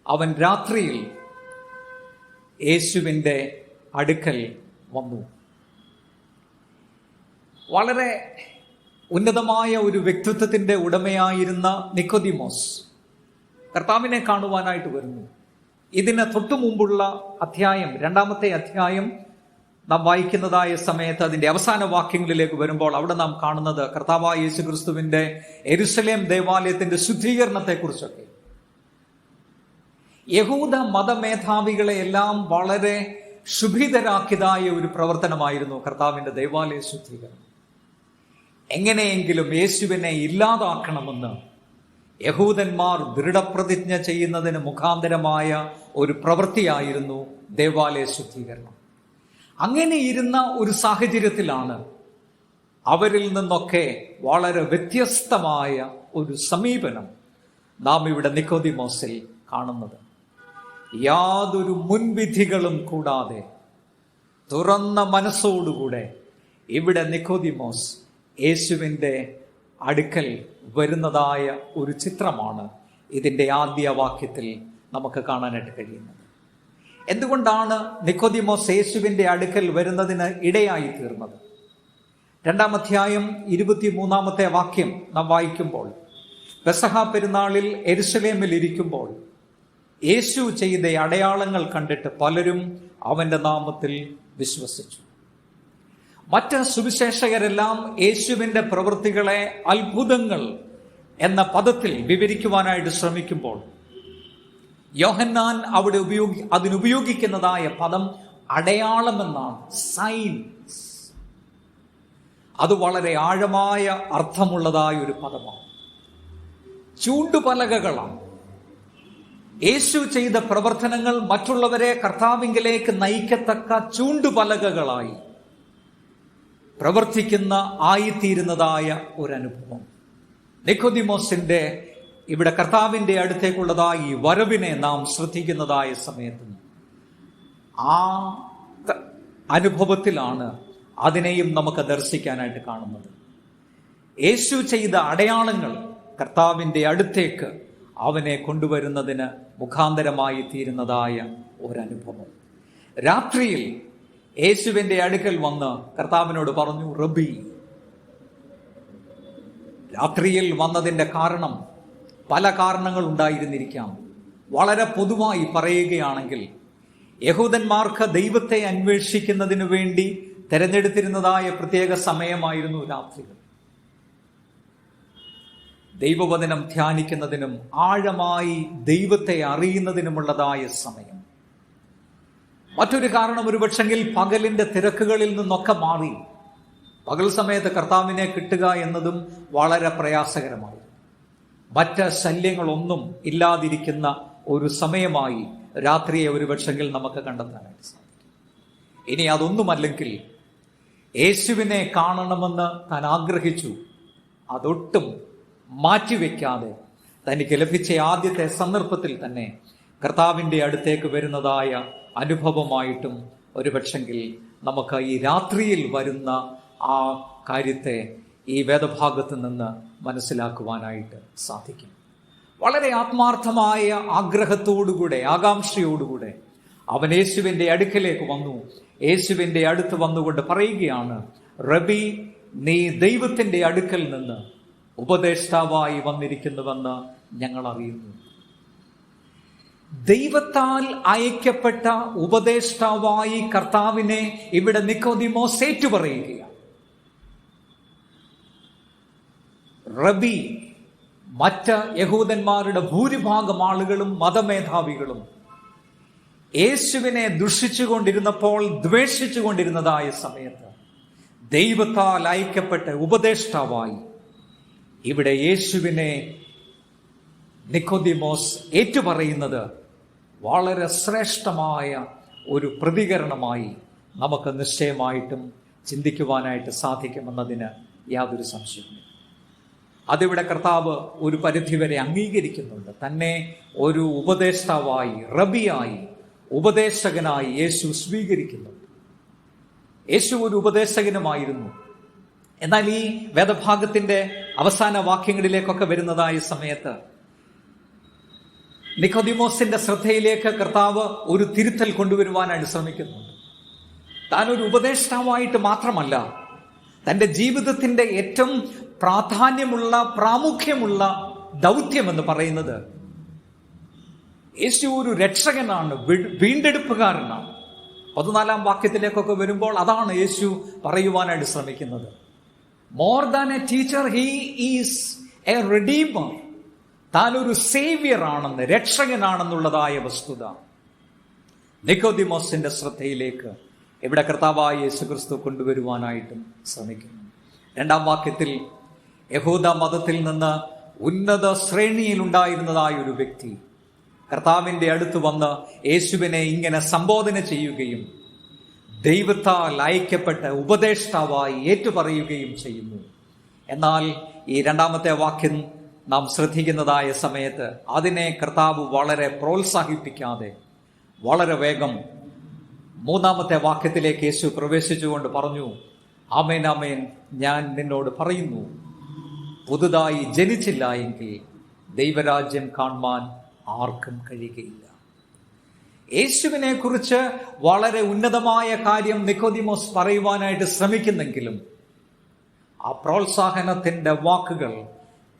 അവൻ രാത്രിയിൽ യേശുവിൻ്റെ അടുക്കൽ വന്നു. വളരെ ഉന്നതമായ ഒരു വ്യക്തിത്വത്തിൻ്റെ ഉടമയായിരുന്ന നിക്കോദിമോസ് കർത്താവിനെ കാണുവാനായിട്ട് വരുന്നു. ഇതിന് തൊട്ടു മുമ്പുള്ള അധ്യായം, രണ്ടാമത്തെ അധ്യായം നാം വായിക്കുന്നതായ സമയത്ത് അതിൻ്റെ അവസാന വാക്യങ്ങളിലേക്ക് വരുമ്പോൾ അവിടെ നാം കാണുന്നത് കർത്താവായ യേശുക്രിസ്തുവിൻ്റെ യെരുശലേം ദേവാലയത്തിൻ്റെ ശുദ്ധീകരണത്തെക്കുറിച്ചൊക്കെ. യഹൂദ മതമേധാവികളെ എല്ലാം വളരെ ശുഭിതരാക്കിയതായ ഒരു പ്രവർത്തനമായിരുന്നു കർത്താവിൻ്റെ ദേവാലയ ശുദ്ധീകരണം. എങ്ങനെയെങ്കിലും യേശുവിനെ ഇല്ലാതാക്കണമെന്ന് യഹൂദന്മാർ ദൃഢപ്രതിജ്ഞ ചെയ്യുന്നതിന് മുഖാന്തരമായ ഒരു പ്രവൃത്തിയായിരുന്നു ദേവാലയ ശുദ്ധീകരണം. അങ്ങനെ ഇരുന്ന ഒരു സാഹചര്യത്തിലാണ് അവരിൽ നിന്നൊക്കെ വളരെ വ്യത്യസ്തമായ ഒരു സമീപനം നാം ഇവിടെ നിക്കോദിമോസിൽ കാണുന്നത്. യാതൊരു മുൻവിധികളും കൂടാതെ തുറന്ന മനസ്സോടുകൂടെ ഇവിടെ നിക്കോദിമോസ് യേശുവിൻ്റെ അടുക്കൽ വരുന്നതായ ഒരു ചിത്രമാണ് ഇതിൻ്റെ ആദ്യ വാക്യത്തിൽ നമുക്ക് കാണാനായിട്ട് കഴിയുന്നത്. എന്തുകൊണ്ടാണ് നിക്കോദിമോസ് യേശുവിൻ്റെ അടുക്കൽ വരുന്നതിന് ഇടയായി തീർന്നത്? 2-ാം അധ്യായം 23-ാമത്തെ വാക്യം നാം വായിക്കുമ്പോൾ, പെസഹ പെരുന്നാളിൽ യെരുശലേമിൽ ഇരിക്കുമ്പോൾ യേശു ചെയ്ത അടയാളങ്ങൾ കണ്ടിട്ട് പലരും അവൻ്റെ നാമത്തിൽ വിശ്വസിച്ചു. മറ്റ് സുവിശേഷകരെല്ലാം യേശുവിൻ്റെ പ്രവൃത്തികളെ അത്ഭുതങ്ങൾ എന്ന പദത്തിൽ വിവരിക്കുവാനായിട്ട് ശ്രമിക്കുമ്പോൾ യോഹന്നാൻ അവിടെ അതിനുപയോഗിക്കുന്നതായ പദം അടയാളമെന്നാണ്, സൈൻസ്. അത് വളരെ ആഴമായ അർത്ഥമുള്ളതായ ഒരു പദമാണ്. ചൂണ്ടുപലകകളാണ്. യേശു ചെയ്ത പ്രവർത്തനങ്ങൾ മറ്റുള്ളവരെ കർത്താവിങ്കിലേക്ക് നയിക്കത്തക്ക ചൂണ്ടുപലകകളായി പ്രവർത്തിക്കുന്ന ആയിത്തീരുന്നതായ ഒരനുഭവം. നിക്കോദിമോസിന്റെ ഇവിടെ കർത്താവിൻ്റെ അടുത്തേക്കുള്ളതായ ഈ വരവിനെ നാം ശ്രദ്ധിക്കുന്നതായ സമയത്ത് ആ അനുഭവത്തിലാണ് അതിനെയും നമുക്ക് ദർശിക്കാനായിട്ട് കാണുന്നത്. യേശു ചെയ്ത അടയാളങ്ങൾ കർത്താവിൻ്റെ അടുത്തേക്ക് അവനെ കൊണ്ടുവരുന്നതിന് മുഖാന്തരമായി തീരുന്നതായ ഒരനുഭവം. രാത്രിയിൽ യേശുവിൻ്റെ അടുക്കൽ വന്ന് കർത്താവിനോട് പറഞ്ഞു, റബ്ബി. രാത്രിയിൽ വന്നതിൻ്റെ കാരണം പല കാരണങ്ങൾ ഉണ്ടായിരുന്നിരിക്കാം. വളരെ പൊതുവായി പറയുകയാണെങ്കിൽ യഹൂദന്മാർക്ക് ദൈവത്തെ അന്വേഷിക്കുന്നതിനു വേണ്ടി തെരഞ്ഞെടുത്തിരുന്നതായ പ്രത്യേക സമയമായിരുന്നു രാത്രികൾ. ദൈവവചനം ധ്യാനിക്കുന്നതിനും ആഴമായി ദൈവത്തെ അറിയുന്നതിനുമുള്ളതായ സമയം. മറ്റൊരു കാരണം ഒരുപക്ഷെങ്കിൽ പകലിന്റെ തിരക്കുകളിൽ നിന്നൊക്കെ മാറി പകൽ സമയത്ത് കർത്താവിനെ കിട്ടുക എന്നതും വളരെ പ്രയാസകരമായി. മറ്റ് ശല്യങ്ങളൊന്നും ഇല്ലാതിരിക്കുന്ന ഒരു സമയമായി രാത്രിയെ ഒരുപക്ഷെങ്കിൽ നമുക്ക് കണ്ടെത്താനായിട്ട് സാധിക്കും. ഇനി അതൊന്നുമല്ലെങ്കിൽ യേശുവിനെ കാണണമെന്ന് താൻ ആഗ്രഹിച്ചു. അതൊട്ടും മാറ്റിവെക്കാതെ തനിക്ക് ലഭിച്ച ആദ്യത്തെ സന്ദർഭത്തിൽ തന്നെ കർത്താവിൻ്റെ അടുത്തേക്ക് വരുന്നതായ അനുഭവമായിട്ടും ഒരുപക്ഷെങ്കിൽ നമുക്ക് ഈ രാത്രിയിൽ വരുന്ന ആ കാര്യത്തെ ഈ വേദഭാഗത്ത് നിന്ന് മനസ്സിലാക്കുവാനായിട്ട് സാധിക്കും. വളരെ ആത്മാർത്ഥമായ ആഗ്രഹത്തോടുകൂടെ, ആകാംക്ഷയോടുകൂടെ അവൻ യേശുവിൻ്റെ അടുക്കലേക്ക് വന്നു. യേശുവിൻ്റെ അടുത്ത് വന്നുകൊണ്ട് പറയുകയാണ്, റബി, നീ ദൈവത്തിൻ്റെ അടുക്കൽ നിന്ന് ഉപദേഷ്ടാവായി വന്നിരിക്കുന്നുവെന്ന് ഞങ്ങൾ അറിയുന്നു. ദൈവത്താൽ അയക്കപ്പെട്ട ഉപദേഷ്ടാവായി കർത്താവിനെ ഇവിടെ നിക്കോദിമോസ് ഏറ്റുപറയുകയാണ്. റബി, മറ്റ് യഹൂദന്മാരുടെ ഭൂരിഭാഗം ആളുകളും മതമേധാവികളും യേശുവിനെ ദുഷിച്ചുകൊണ്ടിരുന്നപ്പോൾ, ദ്വേഷിച്ചുകൊണ്ടിരുന്നതായ സമയത്ത് ദൈവത്താൽ അയക്കപ്പെട്ട ഉപദേഷ്ടാവായി ഇവിടെ യേശുവിനെ നിക്കോദിമോസ് ഏറ്റുപറയുന്നത് വളരെ ശ്രേഷ്ഠമായ ഒരു പ്രതികരണമായി നമുക്ക് നിശ്ചയമായിട്ടും ചിന്തിക്കുവാനായിട്ട് സാധിക്കുമെന്നതിന് യാതൊരു സംശയവുമില്ല. അതിവിടെ കർത്താവ് ഒരു പരിധിവരെ അംഗീകരിക്കുന്നുണ്ട്. തന്നെ ഒരു ഉപദേഷ്ടാവായി, റബിയായി, ഉപദേശകനായി യേശു സ്വീകരിക്കുന്നുണ്ട്. യേശു ഒരു ഉപദേശകനുമായിരുന്നു. എന്നാൽ ഈ വേദഭാഗത്തിന്റെ അവസാന വാക്യങ്ങളിലേക്കൊക്കെ വരുന്നതായ സമയത്ത് നിക്കോദിമോസിന്റെ ശ്രദ്ധയിലേക്ക് കർത്താവ് ഒരു തിരുത്തൽ കൊണ്ടുവരുവാനായിട്ട് ശ്രമിക്കുന്നുണ്ട്. താൻ ഒരു ഉപദേഷ്ടാവായിട്ട് മാത്രമല്ല, തൻ്റെ ജീവിതത്തിന്റെ ഏറ്റവും പ്രാമുഖ്യമുള്ള ദൗത്യം എന്ന് പറയുന്നത് യേശു ഒരു രക്ഷകനാണ്, വീണ്ടെടുപ്പുകാരനാണ്. 14 വാക്യത്തിലേക്കൊക്കെ വരുമ്പോൾ അതാണ് യേശു പറയുവാനായിട്ട് ശ്രമിക്കുന്നത്. More than A teacher, he is A redeemer. താൻ ഒരു സേവിയർ ആണെന്ന്, രക്ഷകനാണെന്നുള്ളതായ വസ്തുത നിക്കോദിമോസിന്റെ ശ്രദ്ധയിലേക്ക് ഇവിടെ കർത്താവായ യേശുക്രിസ്തു കൊണ്ടുവരുവാനായിട്ടും ശ്രമിക്കുന്നു. 2 വാക്യത്തിൽ യഹൂദ മതത്തിൽ നിന്ന് ഉന്നത ശ്രേണിയിലുണ്ടായിരുന്നതായ ഒരു വ്യക്തി കർത്താവിന്റെ അടുത്ത് വന്ന് യേശുവിനെ ഇങ്ങനെ സംബോധന ചെയ്യുകയും ദൈവത്താൽ അയക്കപ്പെട്ട ഉപദേഷ്ടാവായി ഏറ്റുപറയുകയും ചെയ്യുന്നു. എന്നാൽ ഈ 2 വാക്യം നാം ശ്രദ്ധിക്കുന്നതായ സമയത്ത് അതിനെ കർത്താവ് വളരെ പ്രോത്സാഹിപ്പിക്കാതെ വളരെ വേഗം 3 വാക്യത്തിലേക്ക് യേശു പ്രവേശിച്ചുകൊണ്ട് പറഞ്ഞു, ആമേൻ ആമേൻ, ഞാൻ നിന്നോട് പറയുന്നു, പുതുതായി ജനിച്ചില്ല എങ്കിൽ ദൈവരാജ്യം കാണുവാൻ ആർക്കും കഴിയുകയില്ല. യേശുവിനെ കുറിച്ച് വളരെ ഉന്നതമായ കാര്യം നിക്കോദിമോസ് പറയുവാനായിട്ട് ശ്രമിക്കുന്നെങ്കിലും ആ പ്രോത്സാഹനത്തിന്റെ വാക്കുകൾ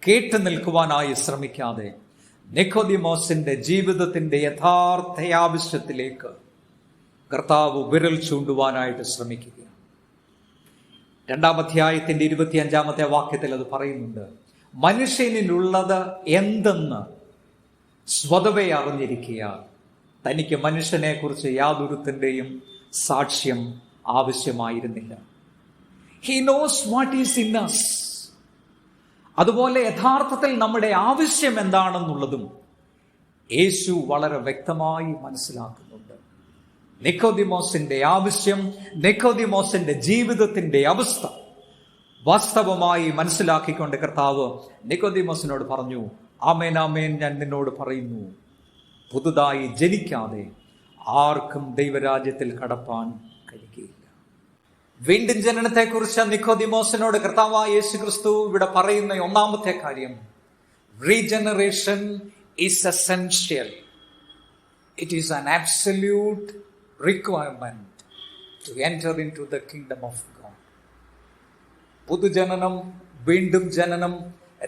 കേട്ടു നിൽക്കുവാനായി ശ്രമിക്കാതെ നിക്കോദിമോസിന്റെ ജീവിതത്തിന്റെ യഥാർത്ഥ ആവശ്യത്തിലേക്ക് കർത്താവ് വിരൽ ചൂണ്ടുവാനായിട്ട് ശ്രമിക്കുകയാണ്. 2 അധ്യായത്തിന്റെ 25 വാക്യത്തിൽ അത് പറയുന്നുണ്ട്, മനുഷ്യനിലുള്ളത് എന്തെന്ന് സ്വതവേ അറിഞ്ഞിരിക്കുകയാൽ തനിക്ക് മനുഷ്യനെ കുറിച്ച് യാതൊരുത്തിൻ്റെയും സാക്ഷ്യം ആവശ്യമായിരുന്നില്ല. He knows what is in us. അതുപോലെ യഥാർത്ഥത്തിൽ നമ്മുടെ ആവശ്യം എന്താണെന്നുള്ളതും യേശു വളരെ വ്യക്തമായി മനസ്സിലാക്കുന്നുണ്ട്. നിക്കോദിമോസിന്റെ ആവശ്യം, നിക്കോദിമോസിന്റെ ജീവിതത്തിന്റെ അവസ്ഥ വാസ്തവമായി മനസ്സിലാക്കിക്കൊണ്ട് കർത്താവ് നിക്കോദിമോസിനോട് പറഞ്ഞു, ആമേൻ ആമേൻ, ഞാൻ നിന്നോട് പറയുന്നു, പുതുതായി ജനിക്കാതെ ആർക്കും ദൈവരാജ്യത്തിൽ കടപ്പാൻ കഴിയുകയില്ല. വീണ്ടും ജനനത്തെക്കുറിച്ച് നിക്കോദിമോസിനോട് കർത്താവായ യേശുക്രിസ്തു ഇവിടെ പറയുന്ന 1 കാര്യം, regeneration is essential. It is an absolute requirement to enter into the kingdom of God. പുതുജനനം, വീണ്ടും ജനനം,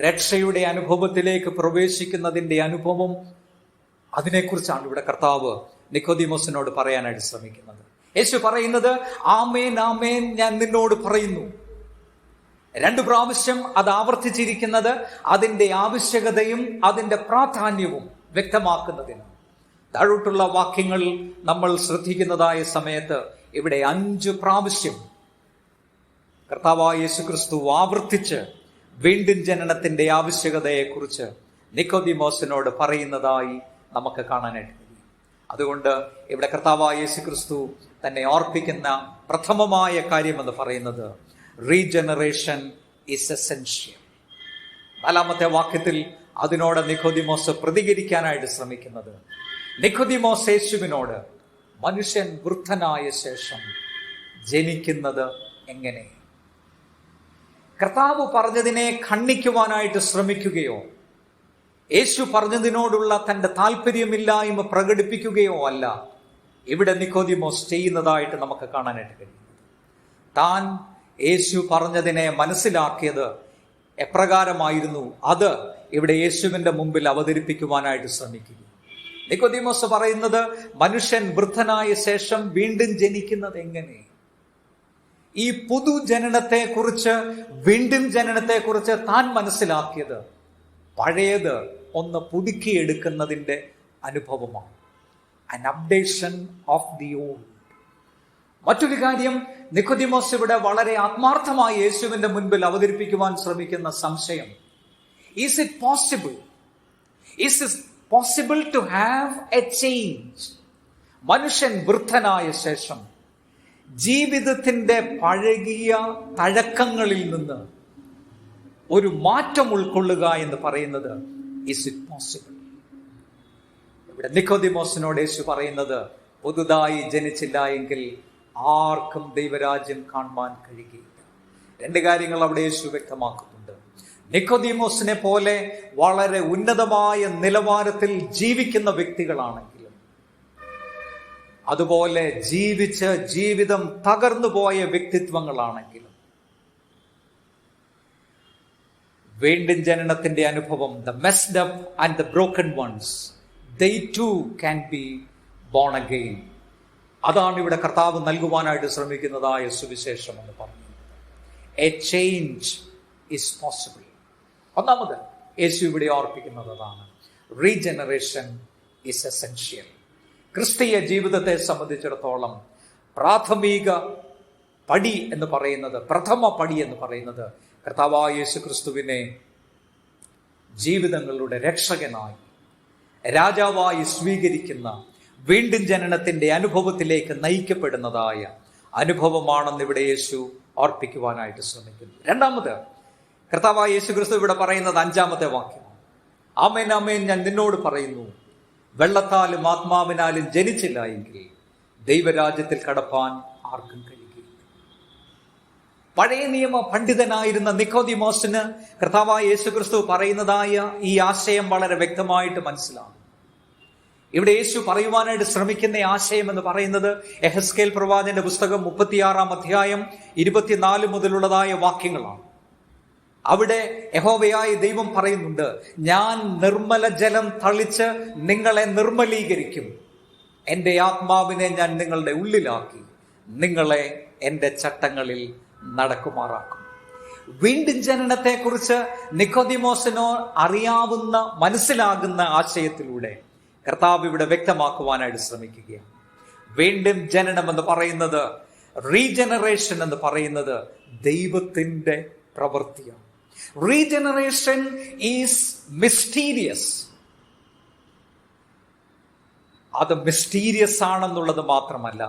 രക്ഷയുടെ അനുഭവത്തിലേക്ക് പ്രവേശിക്കുന്നതിന്റെ അനുഭവം, അതിനെക്കുറിച്ചാണ് ഇവിടെ കർത്താവ് നിക്കോദിമോസിനോട് പറയാനായിട്ട് ശ്രമിക്കുന്നത്. യേശു പറയുന്നത്, ആമേൻ ആമേൻ, ഞാൻ നിന്നോട് പറയുന്നു. 2 പ്രാവശ്യം അത് ആവർത്തിച്ചിരിക്കുന്നത് അതിന്റെ ആവശ്യകതയും അതിന്റെ പ്രാധാന്യവും വ്യക്തമാക്കുന്നതിന്. താഴോട്ടുള്ള വാക്യങ്ങൾ നമ്മൾ ശ്രദ്ധിക്കുന്നതായ സമയത്ത് ഇവിടെ 5 പ്രാവശ്യം കർത്താവായ യേശുക്രിസ്തു ആവർത്തിച്ച് വീണ്ടും ജനനത്തിന്റെ ആവശ്യകതയെക്കുറിച്ച് നിക്കോദിമോസിനോട് പറയുന്നതായി നമുക്ക് കാണാനായിട്ട് കഴിയും. അതുകൊണ്ട് ഇവിടെ കർത്താവായ യേശുക്രിസ്തു തന്നെ ഓർപ്പിക്കുന്ന പ്രഥമമായ കാര്യമെന്ന് പറയുന്നത് റീജനറേഷൻ ഈസ് എസെൻഷ്യൽ. 4 വാക്യത്തിൽ അതിനോട് നിക്കോദിമോസ് പ്രതികരിക്കാനായിട്ട് ശ്രമിക്കുന്നത്, നിക്കോദിമോസ് യേശുവിനോട്, മനുഷ്യൻ വൃദ്ധനായ ശേഷം ജനിക്കുന്നത് എങ്ങനെ? കർത്താവ് പറഞ്ഞതിനെ ഖണ്ഡിക്കുവാനായിട്ട് ശ്രമിക്കുകയോ യേശു പറഞ്ഞതിനോടുള്ള തന്റെ താല്പര്യമില്ലായ്മ പ്രകടിപ്പിക്കുകയോ അല്ല ഇവിടെ നിക്കോദിമോസ് ചെയ്യുന്നതായിട്ട് നമുക്ക് കാണാനായിട്ട് കഴിയും. താൻ യേശു പറഞ്ഞതിനെ മനസ്സിലാക്കിയത് എപ്രകാരമായിരുന്നു, അത് ഇവിടെ യേശുവിന്റെ മുമ്പിൽ അവതരിപ്പിക്കുവാനായിട്ട് ശ്രമിക്കുക. നിക്കോദിമോസ് പറയുന്നത്, മനുഷ്യൻ വൃദ്ധനായ ശേഷം വീണ്ടും ജനിക്കുന്നത് എങ്ങനെ? ഈ പുതുജനനത്തെക്കുറിച്ച്, വീണ്ടും ജനനത്തെക്കുറിച്ച് താൻ മനസ്സിലാക്കിയത് പഴയത് ഒന്ന് പുതുക്കിയെടുക്കുന്നതിന്റെ അനുഭവമാണ്. an updation of the old. മറ്റൊരു കാര്യം, നിക്കോദിമോസ് ഇവിടെ വളരെ ആത്മാർത്ഥമായി യേശുവിന്റെ മുൻപിൽ അവതരിപ്പിക്കുവാൻ ശ്രമിക്കുന്ന സംശയം, is it possible, is it possible to have a change? മനുഷ്യൻ വൃദ്ധനായ ശേഷം ജീവിതത്തിന്റെ പഴകിയ തഴക്കങ്ങളിൽ നിന്ന് ഒരു മാറ്റം ഉൾക്കൊള്ളുക എന്ന് പറയുന്നത് ഇസ് ഇറ്റ് പോസിബിൾ? ഇവിടെ നിക്കോദിമോസിനോട് യേശു പറയുന്നത്, പുതുതായി ജനിച്ചില്ല എങ്കിൽ ആർക്കും ദൈവരാജ്യം കാണുവാൻ കഴിയുകയില്ല. രണ്ട് കാര്യങ്ങൾ അവിടെ യേശു വ്യക്തമാക്കുന്നുണ്ട്. നിക്കോദിമോസിനെ പോലെ വളരെ ഉന്നതമായ നിലവാരത്തിൽ ജീവിക്കുന്ന വ്യക്തികളാണെങ്കിലും, അതുപോലെ ജീവിച്ച് ജീവിതം തകർന്നു പോയ വ്യക്തിത്വങ്ങളാണെങ്കിലും, വീണ്ടും ജനനത്തിന്റെ അനുഭവം, the messed up and the broken ones, they too can be born again. അതാണ് ഇവിടെ കർത്താവ് നൽകുവാനായിട്ട് ശ്രമിക്കുന്നതായ സുവിശേഷം എന്ന് പറഞ്ഞു. A change is possible. ഒന്നാമത് യേശു ഇവിടെ ഓർപ്പിക്കുന്നത് അതാണ്. Regeneration is essential. ക്രിസ്തീയ ജീവിതത്തെ സംബന്ധിച്ചിടത്തോളം പ്രാഥമിക പടി എന്ന് പറയുന്നത്, പ്രഥമ പടി എന്ന് പറയുന്നത്, കർത്താവായ യേശു ക്രിസ്തുവിനെ ജീവിതങ്ങളുടെ രക്ഷകനായി രാജാവായി സ്വീകരിക്കുന്ന വീണ്ടും ജനനത്തിന്റെ അനുഭവത്തിലേക്ക് നയിക്കപ്പെടുന്നതായ അനുഭവമാണെന്ന് ഇവിടെ യേശു ഓർപ്പിക്കുവാനായിട്ട് ശ്രമിക്കുന്നു. രണ്ടാമത് കർത്താവായ യേശു ക്രിസ്തു ഇവിടെ പറയുന്നത് 5-ാമത്തെ വാക്യം. ആമേൻ ആമേൻ ഞാൻ നിന്നോട് പറയുന്നു, വെള്ളത്താലും ആത്മാവിനാലും ജനിച്ചില്ല എങ്കിൽ ദൈവരാജ്യത്തിൽ കടപ്പാൻ ആർക്കും കഴിയുകയില്ല. പഴയ നിയമ പണ്ഡിതനായിരുന്ന നിക്കോദിമോസിന് കർത്താവായ യേശു ക്രിസ്തു പറയുന്നതായ ഈ ആശയം വളരെ വ്യക്തമായിട്ട് മനസ്സിലാകും. ഇവിടെ യേശു പറയുവാനായിട്ട് ശ്രമിക്കുന്ന ആശയം എന്ന് പറയുന്നത് യെഹെസ്കേൽ പ്രവാചകന്റെ പുസ്തകം 36-ാം അധ്യായം 24 മുതലുള്ളതായ വാക്യങ്ങളാണ്. അവിടെ യഹോവയായ ദൈവം പറയുന്നുണ്ട്, ഞാൻ നിർമ്മല ജലം തളിച്ച് നിങ്ങളെ നിർമ്മലീകരിക്കും, എൻ്റെ ആത്മാവിനെ ഞാൻ നിങ്ങളുടെ ഉള്ളിലാക്കി നിങ്ങളെ എൻ്റെ ചട്ടങ്ങളിൽ നടക്കുമാറാക്കും. വീണ്ടും ജനനത്തെക്കുറിച്ച് നിക്കോദിമോസിനോ അറിയാവുന്ന മനസ്സിലാകുന്ന ആശയത്തിലൂടെ കർത്താവ് ഇവിടെ വ്യക്തമാക്കുവാനായിട്ട് ശ്രമിക്കുകയാണ്. വീണ്ടും ജനനം എന്ന് പറയുന്നത്, റീജനറേഷൻ എന്ന് പറയുന്നത് ദൈവത്തിന്റെ പ്രവൃത്തിയാണ്. Regeneration is mysterious. അത് മിസ്റ്റീരിയസ് ആണെന്നുള്ളത് മാത്രമല്ല,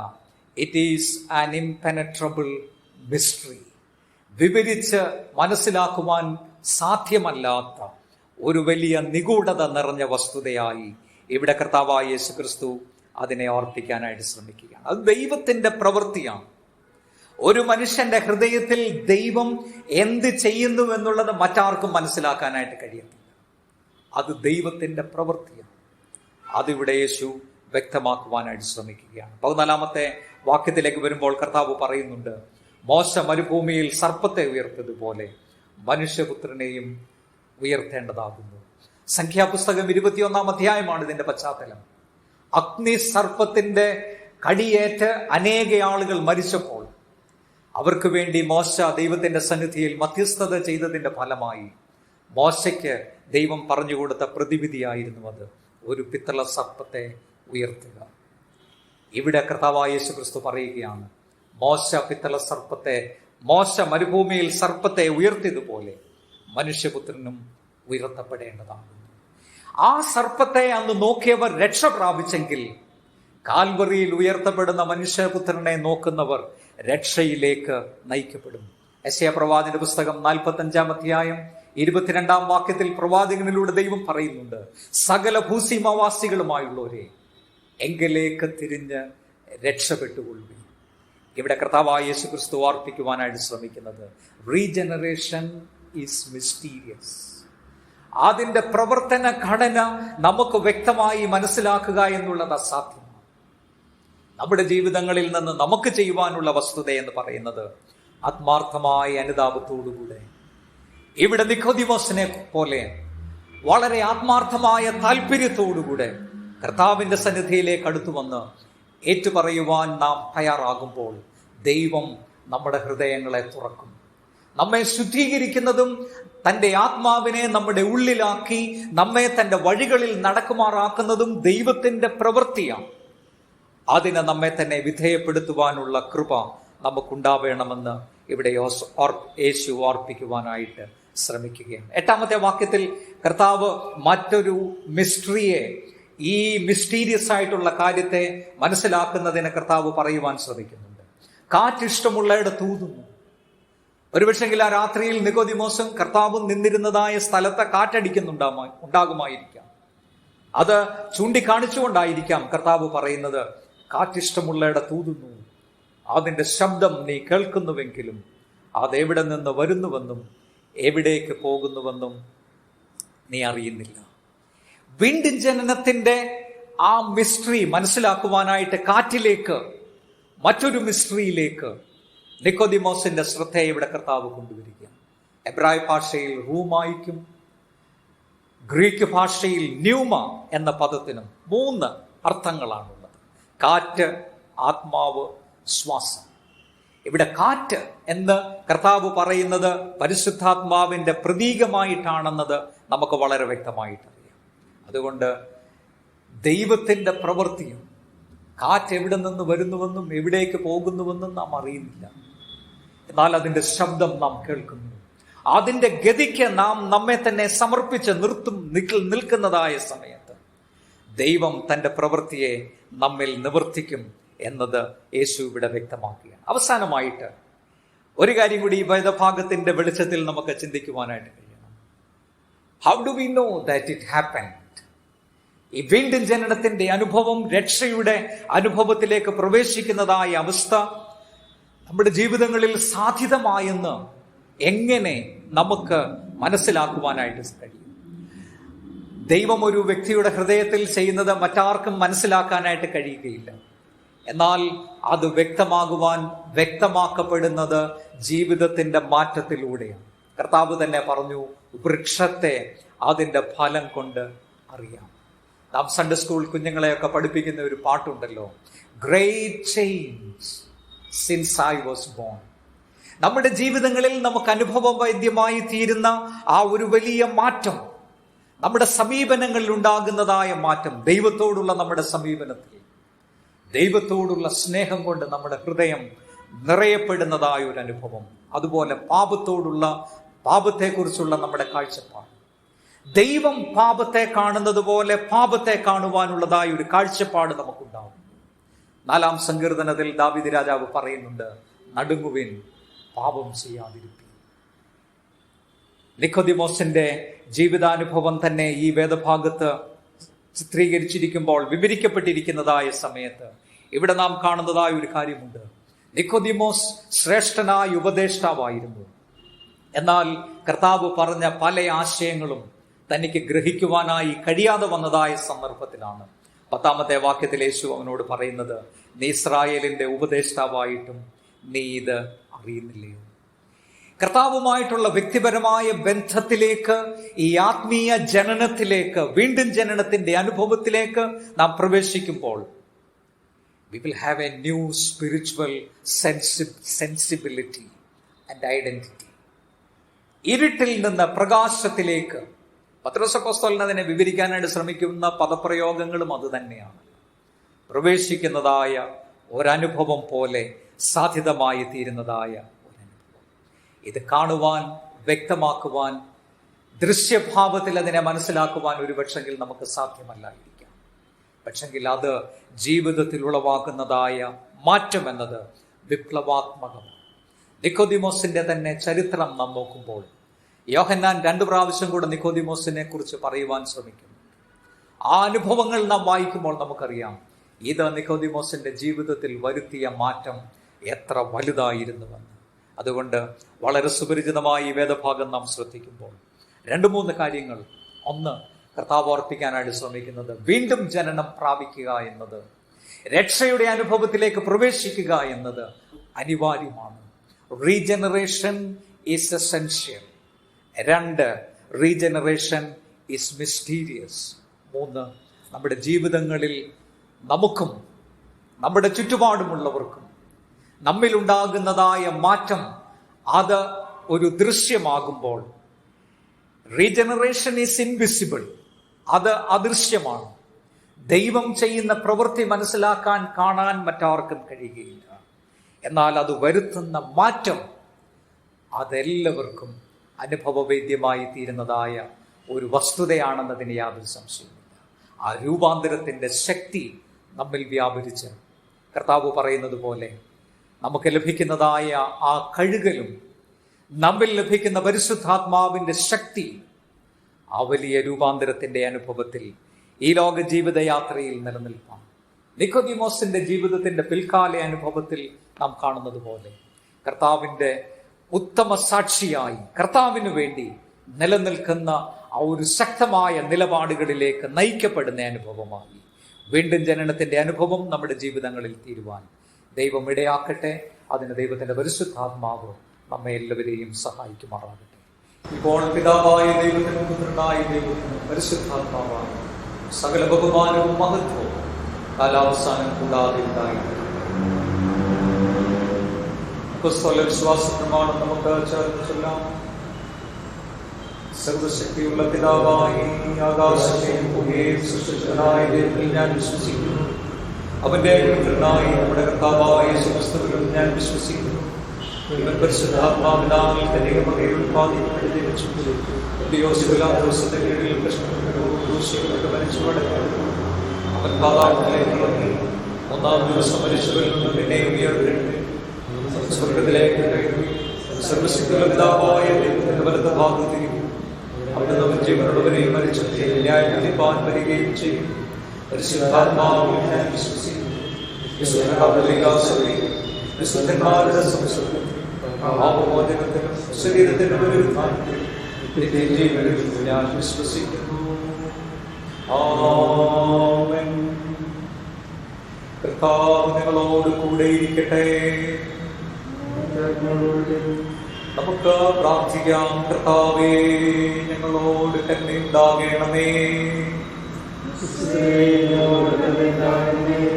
ഇറ്റ് ഈസ് ആൻ ഇംപെനട്രബിൾ മിസ്റ്ററി. വിവരിച്ച് മനസ്സിലാക്കുവാൻ സാധ്യമല്ലാത്ത ഒരു വലിയ നിഗൂഢത നിറഞ്ഞ വസ്തുതയായി ഇവിടെ കർത്താവായ യേശു ക്രിസ്തു അതിനെ ഓർപ്പിക്കാനായിട്ട് ശ്രമിക്കുകയാണ്. അത് ദൈവത്തിന്റെ പ്രവൃത്തിയാണ്. ഒരു മനുഷ്യന്റെ ഹൃദയത്തിൽ ദൈവം എന്ത് ചെയ്യുന്നു എന്നുള്ളത് മറ്റാർക്കും മനസ്സിലാക്കാനായിട്ട് കഴിയത്തില്ല. അത് ദൈവത്തിന്റെ പ്രവൃത്തിയാണ്. അതിവിടെ യേശു വ്യക്തമാക്കുവാനായിട്ട് ശ്രമിക്കുകയാണ്. 14-ാമത്തെ വാക്യത്തിലേക്ക് വരുമ്പോൾ കർത്താവ് പറയുന്നുണ്ട്, മോശ മരുഭൂമിയിൽ സർപ്പത്തെ ഉയർത്തതുപോലെ മനുഷ്യപുത്രനെയും ഉയർത്തേണ്ടതാകുന്നു. സംഖ്യാപുസ്തകം 21-ാം അധ്യായമാണ് ഇതിന്റെ പശ്ചാത്തലം. അഗ്നി സർപ്പത്തിന്റെ കടിയേറ്റ് അനേക ആളുകൾ മരിച്ചപ്പോൾ അവർക്ക് വേണ്ടി മോശ ദൈവത്തിന്റെ സന്നിധിയിൽ മധ്യസ്ഥത ചെയ്തതിന്റെ ഫലമായി മോശയ്ക്ക് ദൈവം പറഞ്ഞുകൊടുത്ത പ്രതിവിധിയായിരുന്നു അത്, ഒരു പിത്തള സർപ്പത്തെ ഉയർത്തുക. ഇവിടെ കർത്താവായ യേശു ക്രിസ്തു പറയുകയാണ്, മോശ പിത്തള സർപ്പത്തെ, മോശ മരുഭൂമിയിൽ സർപ്പത്തെ ഉയർത്തിയതുപോലെ മനുഷ്യപുത്രനും ഉയർത്തപ്പെടേണ്ടതാണ്. ആ സർപ്പത്തെ അന്ന് നോക്കിയവർ രക്ഷ പ്രാപിച്ചെങ്കിൽ കാൽവറിയിൽ ഉയർത്തപ്പെടുന്ന മനുഷ്യപുത്രനെ നോക്കുന്നവർ രക്ഷയിലേക്ക് നയിക്കപ്പെടും. യെശയ്യാ പ്രവാചകന്റെ പുസ്തകം 45-ാം അധ്യായം 22-ാം വാക്യത്തിൽ പ്രവാചകനിലൂടെ ദൈവം പറയുന്നുണ്ട്, സകല ഭൂസീമാവാസികളുമായുള്ളവരെ എങ്കിലേക്ക് തിരിഞ്ഞ് രക്ഷപ്പെട്ടുകൊള്ളുക. ഇവിടെ കർത്താവായ യേശു ക്രിസ്തു ഓർപ്പിക്കുവാനായിട്ട് ശ്രമിക്കുന്നത്, റീജനറേഷൻ ഈസ് മിസ്റ്റീരിയസ്. അതിന്റെ പ്രവർത്തന ഘടന നമുക്ക് വ്യക്തമായി മനസ്സിലാക്കുക എന്നുള്ളത് അസാധ്യമാണ്. നമ്മുടെ ജീവിതങ്ങളിൽ നിന്ന് നമുക്ക് ചെയ്യുവാനുള്ള വസ്തുത എന്ന് പറയുന്നത് ആത്മാർത്ഥമായ അനുതാപത്തോടുകൂടെ, ഇവിടെ നിക്കോദിമോസിനെ പോലെ വളരെ ആത്മാർത്ഥമായ താല്പര്യത്തോടുകൂടെ കർത്താവിന്റെ സന്നിധിയിലേക്ക് അടുത്തു വന്ന് ഏറ്റുപറയുവാൻ നാം തയ്യാറാകുമ്പോൾ ദൈവം നമ്മുടെ ഹൃദയങ്ങളെ തുറക്കും. നമ്മെ ശുദ്ധീകരിക്കുന്നതും തൻ്റെ ആത്മാവിനെ നമ്മുടെ ഉള്ളിലാക്കി നമ്മെ തൻ്റെ വഴികളിൽ നടക്കുമാറാക്കുന്നതും ദൈവത്തിൻ്റെ പ്രവൃത്തിയാണ്. അതിന് നമ്മെ തന്നെ വിധേയപ്പെടുത്തുവാനുള്ള കൃപ നമുക്കുണ്ടാവേണമെന്ന് ഇവിടെ യേശു ഓർപ്പിക്കുവാനായിട്ട് ശ്രമിക്കുകയാണ്. 8-ാമത്തെ വാക്യത്തിൽ കർത്താവ് മറ്റൊരു മിസ്റ്ററിയെ, ഈ മിസ്റ്റീരിയസ് ആയിട്ടുള്ള കാര്യത്തെ മനസ്സിലാക്കുന്നതിന് കർത്താവ് പറയുവാൻ ശ്രമിക്കുന്നുണ്ട്. കാറ്റിഷ്ടമുള്ളയിടത്ത് ഊതുന്നു. ഒരുപക്ഷെങ്കിൽ ആ രാത്രിയിൽ നിക്കോദിമോസും കർത്താവും നിന്നിരുന്നതായ സ്ഥലത്ത് കാറ്റടിക്കുന്നുണ്ടാകുമായിരിക്കാം. അത് ചൂണ്ടിക്കാണിച്ചുകൊണ്ടായിരിക്കാം കർത്താവ് പറയുന്നത്, കാറ്റിഷ്ടമുള്ളയിടത്ത് ഊതുന്നു, അതിൻ്റെ ശബ്ദം നീ കേൾക്കുന്നുവെങ്കിലും അതെവിടെ നിന്ന് വരുന്നുവെന്നും എവിടേക്ക് പോകുന്നുവെന്നും നീ അറിയുന്നില്ല. വീണ്ടും ജനനത്തിന്റെ ആ മിസ്റ്ററി മനസ്സിലാക്കുവാനായിട്ട് കാറ്റിലേക്ക്, മറ്റൊരു മിസ്റ്ററിയിലേക്ക് നിക്കോദിമോസിന്റെ ശ്രദ്ധയെ ഇവിടെ കർത്താവ് കൊണ്ടുവരിക. എബ്രായ ഭാഷയിൽ റൂമായിക്കും ഗ്രീക്ക് ഭാഷയിൽ ന്യൂമ എന്ന പദത്തിനും 3 അർത്ഥങ്ങളാണുള്ളത്. കാറ്റ്, ആത്മാവ്, ശ്വാസം. ഇവിടെ കാറ്റ് എന്ന് കർത്താവ് പറയുന്നത് പരിശുദ്ധാത്മാവിന്റെ പ്രതീകമായിട്ടാണെന്നത് നമുക്ക് വളരെ വ്യക്തമായിട്ടറിയാം. അതുകൊണ്ട് ദൈവത്തിന്റെ പ്രവൃത്തിയും കാറ്റ് എവിടെ നിന്ന് വരുന്നുവെന്നും എവിടേക്ക് പോകുന്നുവെന്നും നാം അറിയുന്നില്ല. എന്നാൽ അതിന്റെ ശബ്ദം നാം കേൾക്കുന്നു. അതിന്റെ ഗതിക്ക് നാം നമ്മെ തന്നെ സമർപ്പിച്ച് നിൽക്കുന്നതായ സമയത്ത് ദൈവം തന്റെ പ്രവൃത്തിയെ നമ്മിൽ നിവർത്തിക്കും എന്നത് യേശു ഇവിടെ വ്യക്തമാക്കുകയാണ്. അവസാനമായിട്ട് ഒരു കാര്യം കൂടി ഈ വേദഭാഗത്തിന്റെ വെളിച്ചത്തിൽ നമുക്ക് ചിന്തിക്കുവാനായിട്ട് കഴിയണം. How do we know that it happened? ഈ വീണ്ടും ജനനത്തിന്റെ അനുഭവം, രക്ഷയുടെ അനുഭവത്തിലേക്ക് പ്രവേശിക്കുന്നതായ അവസ്ഥ നമ്മുടെ ജീവിതങ്ങളിൽ സാധ്യതമായെന്ന് എങ്ങനെ നമുക്ക് മനസ്സിലാക്കുവാനായിട്ട് കഴിയും? ദൈവം ഒരു വ്യക്തിയുടെ ഹൃദയത്തിൽ ചെയ്യുന്നത് മറ്റാർക്കും മനസ്സിലാക്കാനായിട്ട് കഴിയുകയില്ല. എന്നാൽ അത് വ്യക്തമാക്കപ്പെടുന്നത് ജീവിതത്തിന്റെ മാറ്റത്തിലൂടെയാണ്. കർത്താവ് തന്നെ പറഞ്ഞു, വൃക്ഷത്തെ അതിന്റെ ഫലം കൊണ്ട് അറിയാം. നാം സൺഡേ സ്കൂൾ കുഞ്ഞുങ്ങളെയൊക്കെ പഠിപ്പിക്കുന്ന ഒരു പാട്ടുണ്ടല്ലോ, great change since I was born. നമ്മുടെ ജീവിതങ്ങളിൽ നമുക്ക് അനുഭവവേദ്യമായി തീരുന്ന ആ ഒരു വലിയ മാറ്റം, നമ്മുടെ സമീപനങ്ങളിൽ ഉണ്ടാകുന്നതായ മാറ്റം, ദൈവത്തോടുള്ള നമ്മുടെ സമീപനത്തിൽ, ദൈവത്തോടുള്ള സ്നേഹം കൊണ്ട് നമ്മുടെ ഹൃദയം നിറയപ്പെടുന്നതായ ഒരു അനുഭവം, അതുപോലെ പാപത്തെക്കുറിച്ചുള്ള നമ്മുടെ കാഴ്ചപ്പാട്, ദൈവം പാപത്തെ കാണുന്നത് പോലെ പാപത്തെ കാണുവാനുള്ളതായ ഒരു കാഴ്ചപ്പാട് നമുക്കുണ്ടാവും. 4-ാം സങ്കീർത്തനത്തിൽ ദാവീദ് രാജാവ് പറയുന്നുണ്ട്, നടുങ്ങുവിൻ, പാപം ചെയ്യാതിരിപ്പിൻ. നിക്കോദിമോസിന്റെ ജീവിതാനുഭവം തന്നെ ഈ വേദഭാഗത്ത് ചിത്രീകരിച്ചിരിക്കുമ്പോൾ, വിവരിക്കപ്പെട്ടിരിക്കുന്നതായ സമയത്ത് ഇവിടെ നാം കാണുന്നതായ ഒരു കാര്യമുണ്ട്. നിക്കോദിമോസ് ശ്രേഷ്ഠനായ ഉപദേഷ്ടാവായിരുന്നു. എന്നാൽ കർത്താവ് പറഞ്ഞ പല ആശയങ്ങളും തനിക്ക് ഗ്രഹിക്കുവാനായി കഴിയാതെ വന്നതായ സന്ദർഭത്തിലാണ് 10-ാമത്തെ വാക്യത്തിൽ യേശു അവനോട് പറയുന്നത്, നീ ഇസ്രായേലിന്റെ ഉപദേഷ്ടാവായിട്ടും നീ ഇത് അറിയുന്നില്ലയോ? കർത്താവുമായിട്ടുള്ള വ്യക്തിപരമായ ബന്ധത്തിലേക്ക്, ഈ ആത്മീയ ജനനത്തിലേക്ക്, വീണ്ടും ജനനത്തിന്റെ അനുഭവത്തിലേക്ക് നാം പ്രവേശിക്കുമ്പോൾ we will have a new spiritual sensibility and identity. ഇരുട്ടിൽ നിന്ന് പ്രകാശത്തിലേക്ക്, പത്രോസ് അപ്പോസ്തലൻ അതിനെ വിവരിക്കാനായിട്ട് ശ്രമിക്കുന്ന പദപ്രയോഗങ്ങളും അത് തന്നെയാണ്. പ്രവേശിക്കുന്നതായ ഒരനുഭവം പോലെ സാധ്യതമായി തീരുന്നതായ ഒരനുഭവം. ഇത് കാണുവാൻ, വ്യക്തമാക്കുവാൻ, ദൃശ്യഭാവത്തിൽ അതിനെ മനസ്സിലാക്കുവാൻ ഒരുപക്ഷെങ്കിൽ നമുക്ക് സാധ്യമല്ലായിരിക്കാം. പക്ഷെങ്കിൽ അത് ജീവിതത്തിൽ ഉളവാക്കുന്നതായ മാറ്റം എന്നത് വിപ്ലവാത്മകമാണ്. നിക്കോദിമോസിന്റെ തന്നെ ചരിത്രം നാം നോക്കുമ്പോൾ, യോഹന്നാൻ 2 പ്രാവശ്യം കൂടെ നിക്കോദിമോസിനെ കുറിച്ച് പറയുവാൻ ശ്രമിക്കുന്നു. ആ അനുഭവങ്ങൾ നാം വായിക്കുമ്പോൾ നമുക്കറിയാം, ഇത് നിക്കോദിമോസിന്റെ ജീവിതത്തിൽ വരുത്തിയ മാറ്റം എത്ര വലുതായിരുന്നുവെന്ന്. അതുകൊണ്ട് വളരെ സുപരിചിതമായി ഈ വേദഭാഗം നാം ശ്രദ്ധിക്കുമ്പോൾ 2-3 കാര്യങ്ങൾ. ഒന്ന്, കർത്താവ് ഓർപ്പിക്കാനായിട്ട് ശ്രമിക്കുന്നത്, വീണ്ടും ജനനം പ്രാപിക്കുക എന്നത്, രക്ഷയുടെ അനുഭവത്തിലേക്ക് പ്രവേശിക്കുക എന്നത് അനിവാര്യമാണ്. Regeneration is essential. 2, regeneration is mysterious. 3, നമ്മുടെ ജീവിതങ്ങളിൽ നമുക്കും നമ്മുടെ ചുറ്റുപാടുമുള്ളവർക്കും നമ്മിലുണ്ടാകുന്നതായ മാറ്റം അത് ഒരു ദൃശ്യമാകുമ്പോൾ, റീജനറേഷൻ ഈസ് ഇൻവിസിബിൾ, അത് അദൃശ്യമാണ്. ദൈവം ചെയ്യുന്ന പ്രവൃത്തി മനസ്സിലാക്കാൻ, കാണാൻ മറ്റാർക്കും കഴിയുകയില്ല. എന്നാൽ അത് വരുത്തുന്ന മാറ്റം അതെല്ലാവർക്കും അനുഭവവേദ്യമായി തീരുന്നതായ ഒരു വസ്തുതയാണെന്നതിന് യാതൊരു സംശയമില്ല. ആ രൂപാന്തരത്തിന്റെ ശക്തി നമ്മിൽ വ്യാപരിച്ച്, കർത്താവ് പറയുന്നത് പോലെ, നമുക്ക് ലഭിക്കുന്നതായ ആ കഴുകലും നമ്മിൽ ലഭിക്കുന്ന പരിശുദ്ധാത്മാവിൻ്റെ ശക്തി ആ വലിയ രൂപാന്തരത്തിൻ്റെ അനുഭവത്തിൽ ഈ ലോക ജീവിതയാത്രയിൽ നിലനിൽക്കാം. നിക്കോദീമോസിന്റെ ജീവിതത്തിന്റെ പിൽക്കാല അനുഭവത്തിൽ നാം കാണുന്നത് പോലെ കർത്താവിൻ്റെ ഉത്തമ സാക്ഷിയായി കർത്താവിന് വേണ്ടി നിലനിൽക്കുന്ന ആ ഒരു ശക്തമായ നിലപാടുകളിലേക്ക് നയിക്കപ്പെടുന്ന അനുഭവമായി വീണ്ടും ജനനത്തിന്റെ അനുഭവം നമ്മുടെ ജീവിതങ്ങളിൽ തീരുവാൻ ദൈവം ഇടയാക്കട്ടെ. അതിന് ദൈവത്തിന്റെ പരിശുദ്ധാത്മാവ് നമ്മെ എല്ലാവരെയും സഹായിക്കുമാറാകട്ടെ. ഇപ്പോൾ പിതാവായ ദൈവത്തിനും പുത്രനായ ദൈവത്തിനും പരിശുദ്ധാത്മാവായ സകല ബഹുമാനവും മഹത്വവും കാലാവസാനം കൂടാതെ ഉണ്ടായിരുന്നു. വിശ്വാസ പ്രമാണം നമുക്ക് ചേർന്ന് ചൊല്ലാം. സർവശക്തിയുള്ള പിതാവായി ആകാശത്തെയും ഭൂമിയെയും സൃഷ്ടിച്ചവനായ ദൈവത്തിൽ ഞാൻ വിശ്വസിക്കുന്നു. അവന്റെ പുത്രനായി നമ്മുടെ കർത്താവായ യേശുക്രിസ്തുവിലും ഞാൻ വിശ്വസിക്കുന്നു. ഇവൻ പരിശുദ്ധാത്മാവിനാൽ കന്യകമറിയിൽ ഉത്പാദിപ്പിക്കപ്പെട്ട് ജനിച്ചു. ദിവസത്തെ കീഴിൽ കൃഷ്ണനോട് മരിച്ചു അടക്കപ്പെട്ടു. അവൻ പാതാളത്തിലേക്ക് ഇറങ്ങി. ഒന്നാം ദിവസം മരിച്ചവരിൽ നിന്ന് പിന്നെയും ഉയർത്തെഴുന്നേറ്റു. സ്വർഗ്ഗത്തിലേക്ക് കയറി സർവശക്തിയുള്ള പിതാവായ ദൈവത്തിന്റെ വലത്ത് ഭാഗത്തിരിക്കും. അവിടുന്ന് അവൻ ജീവനുള്ളവരെയും മരിച്ചവരെയും ന്യായവിധിപ്പാൻ വരികയും ചെയ്യും. പരിശുദ്ധാത്മാവിൽ ഞാൻ വിശ്വസിക്കുന്നു. വിശുദ്ധന്മാരുടെ സംസർഗത്തിൽ പാപമോചനത്തിനും ശരീരത്തിന്റെ പുനരുത്ഥാനത്തിനും നിത്യജീവനിലും ഞാൻ വിശ്വസിക്കുന്നു. ആമേൻ. കർത്താവ് നിങ്ങളോട് കൂടെ ഇരിക്കട്ടെ. നമുക്ക് പ്രാർത്ഥിക്കാം. കർത്താവേ, ഞങ്ങളോട് കരുണയുണ്ടാകണമേ.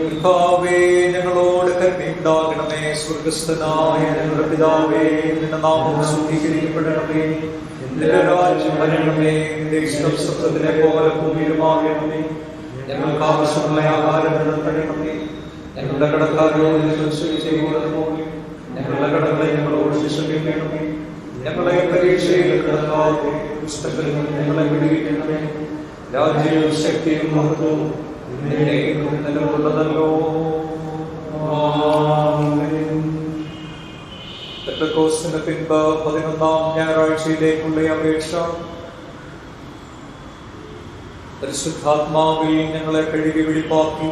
കർത്താവേ, ഞങ്ങളോട് കരുണയുണ്ടാകണമേ. സ്വർഗസ്ഥനായ ഞങ്ങളുടെ പിതാവേ, നിന്റെ നാമം ശുദ്ധീകരിക്കപ്പെടണമേ. നിന്റെ രാജ്യം വരണമേ. നിന്റെ ഇഷ്ടം സ്വർഗ്ഗത്തിലെ പോലെ ഭൂമിയിലുമാകണമേ. ഞങ്ങൾക്ക് ആവശ്യമുള്ള ആഹാരം തരണമേ. ഞങ്ങളുടെ കടക്കാരോട് ഞങ്ങൾ ക്ഷമിച്ചതുപോലെ ഞങ്ങളുടെ കടങ്ങളെ ഞങ്ങളോട് ക്ഷമിക്കണമേ. ഞങ്ങളെ പരീക്ഷയിൽ കിടക്കാതെ പുസ്തകത്തിൽ ഞങ്ങളെ വിടുവിക്കണമേ. രാജ്യവും ശക്തിയും മഹത്വവും നിലകൊള്ളതല്ലോ. പെന്തക്കോസ്തിന് പിൻപ് 11-ാം ഞായറാഴ്ചയിലേക്കുള്ള അപേക്ഷ. പരിശുദ്ധാത്മാവിൽ ഞങ്ങളെ കഴുകി വെളിപ്പാക്കി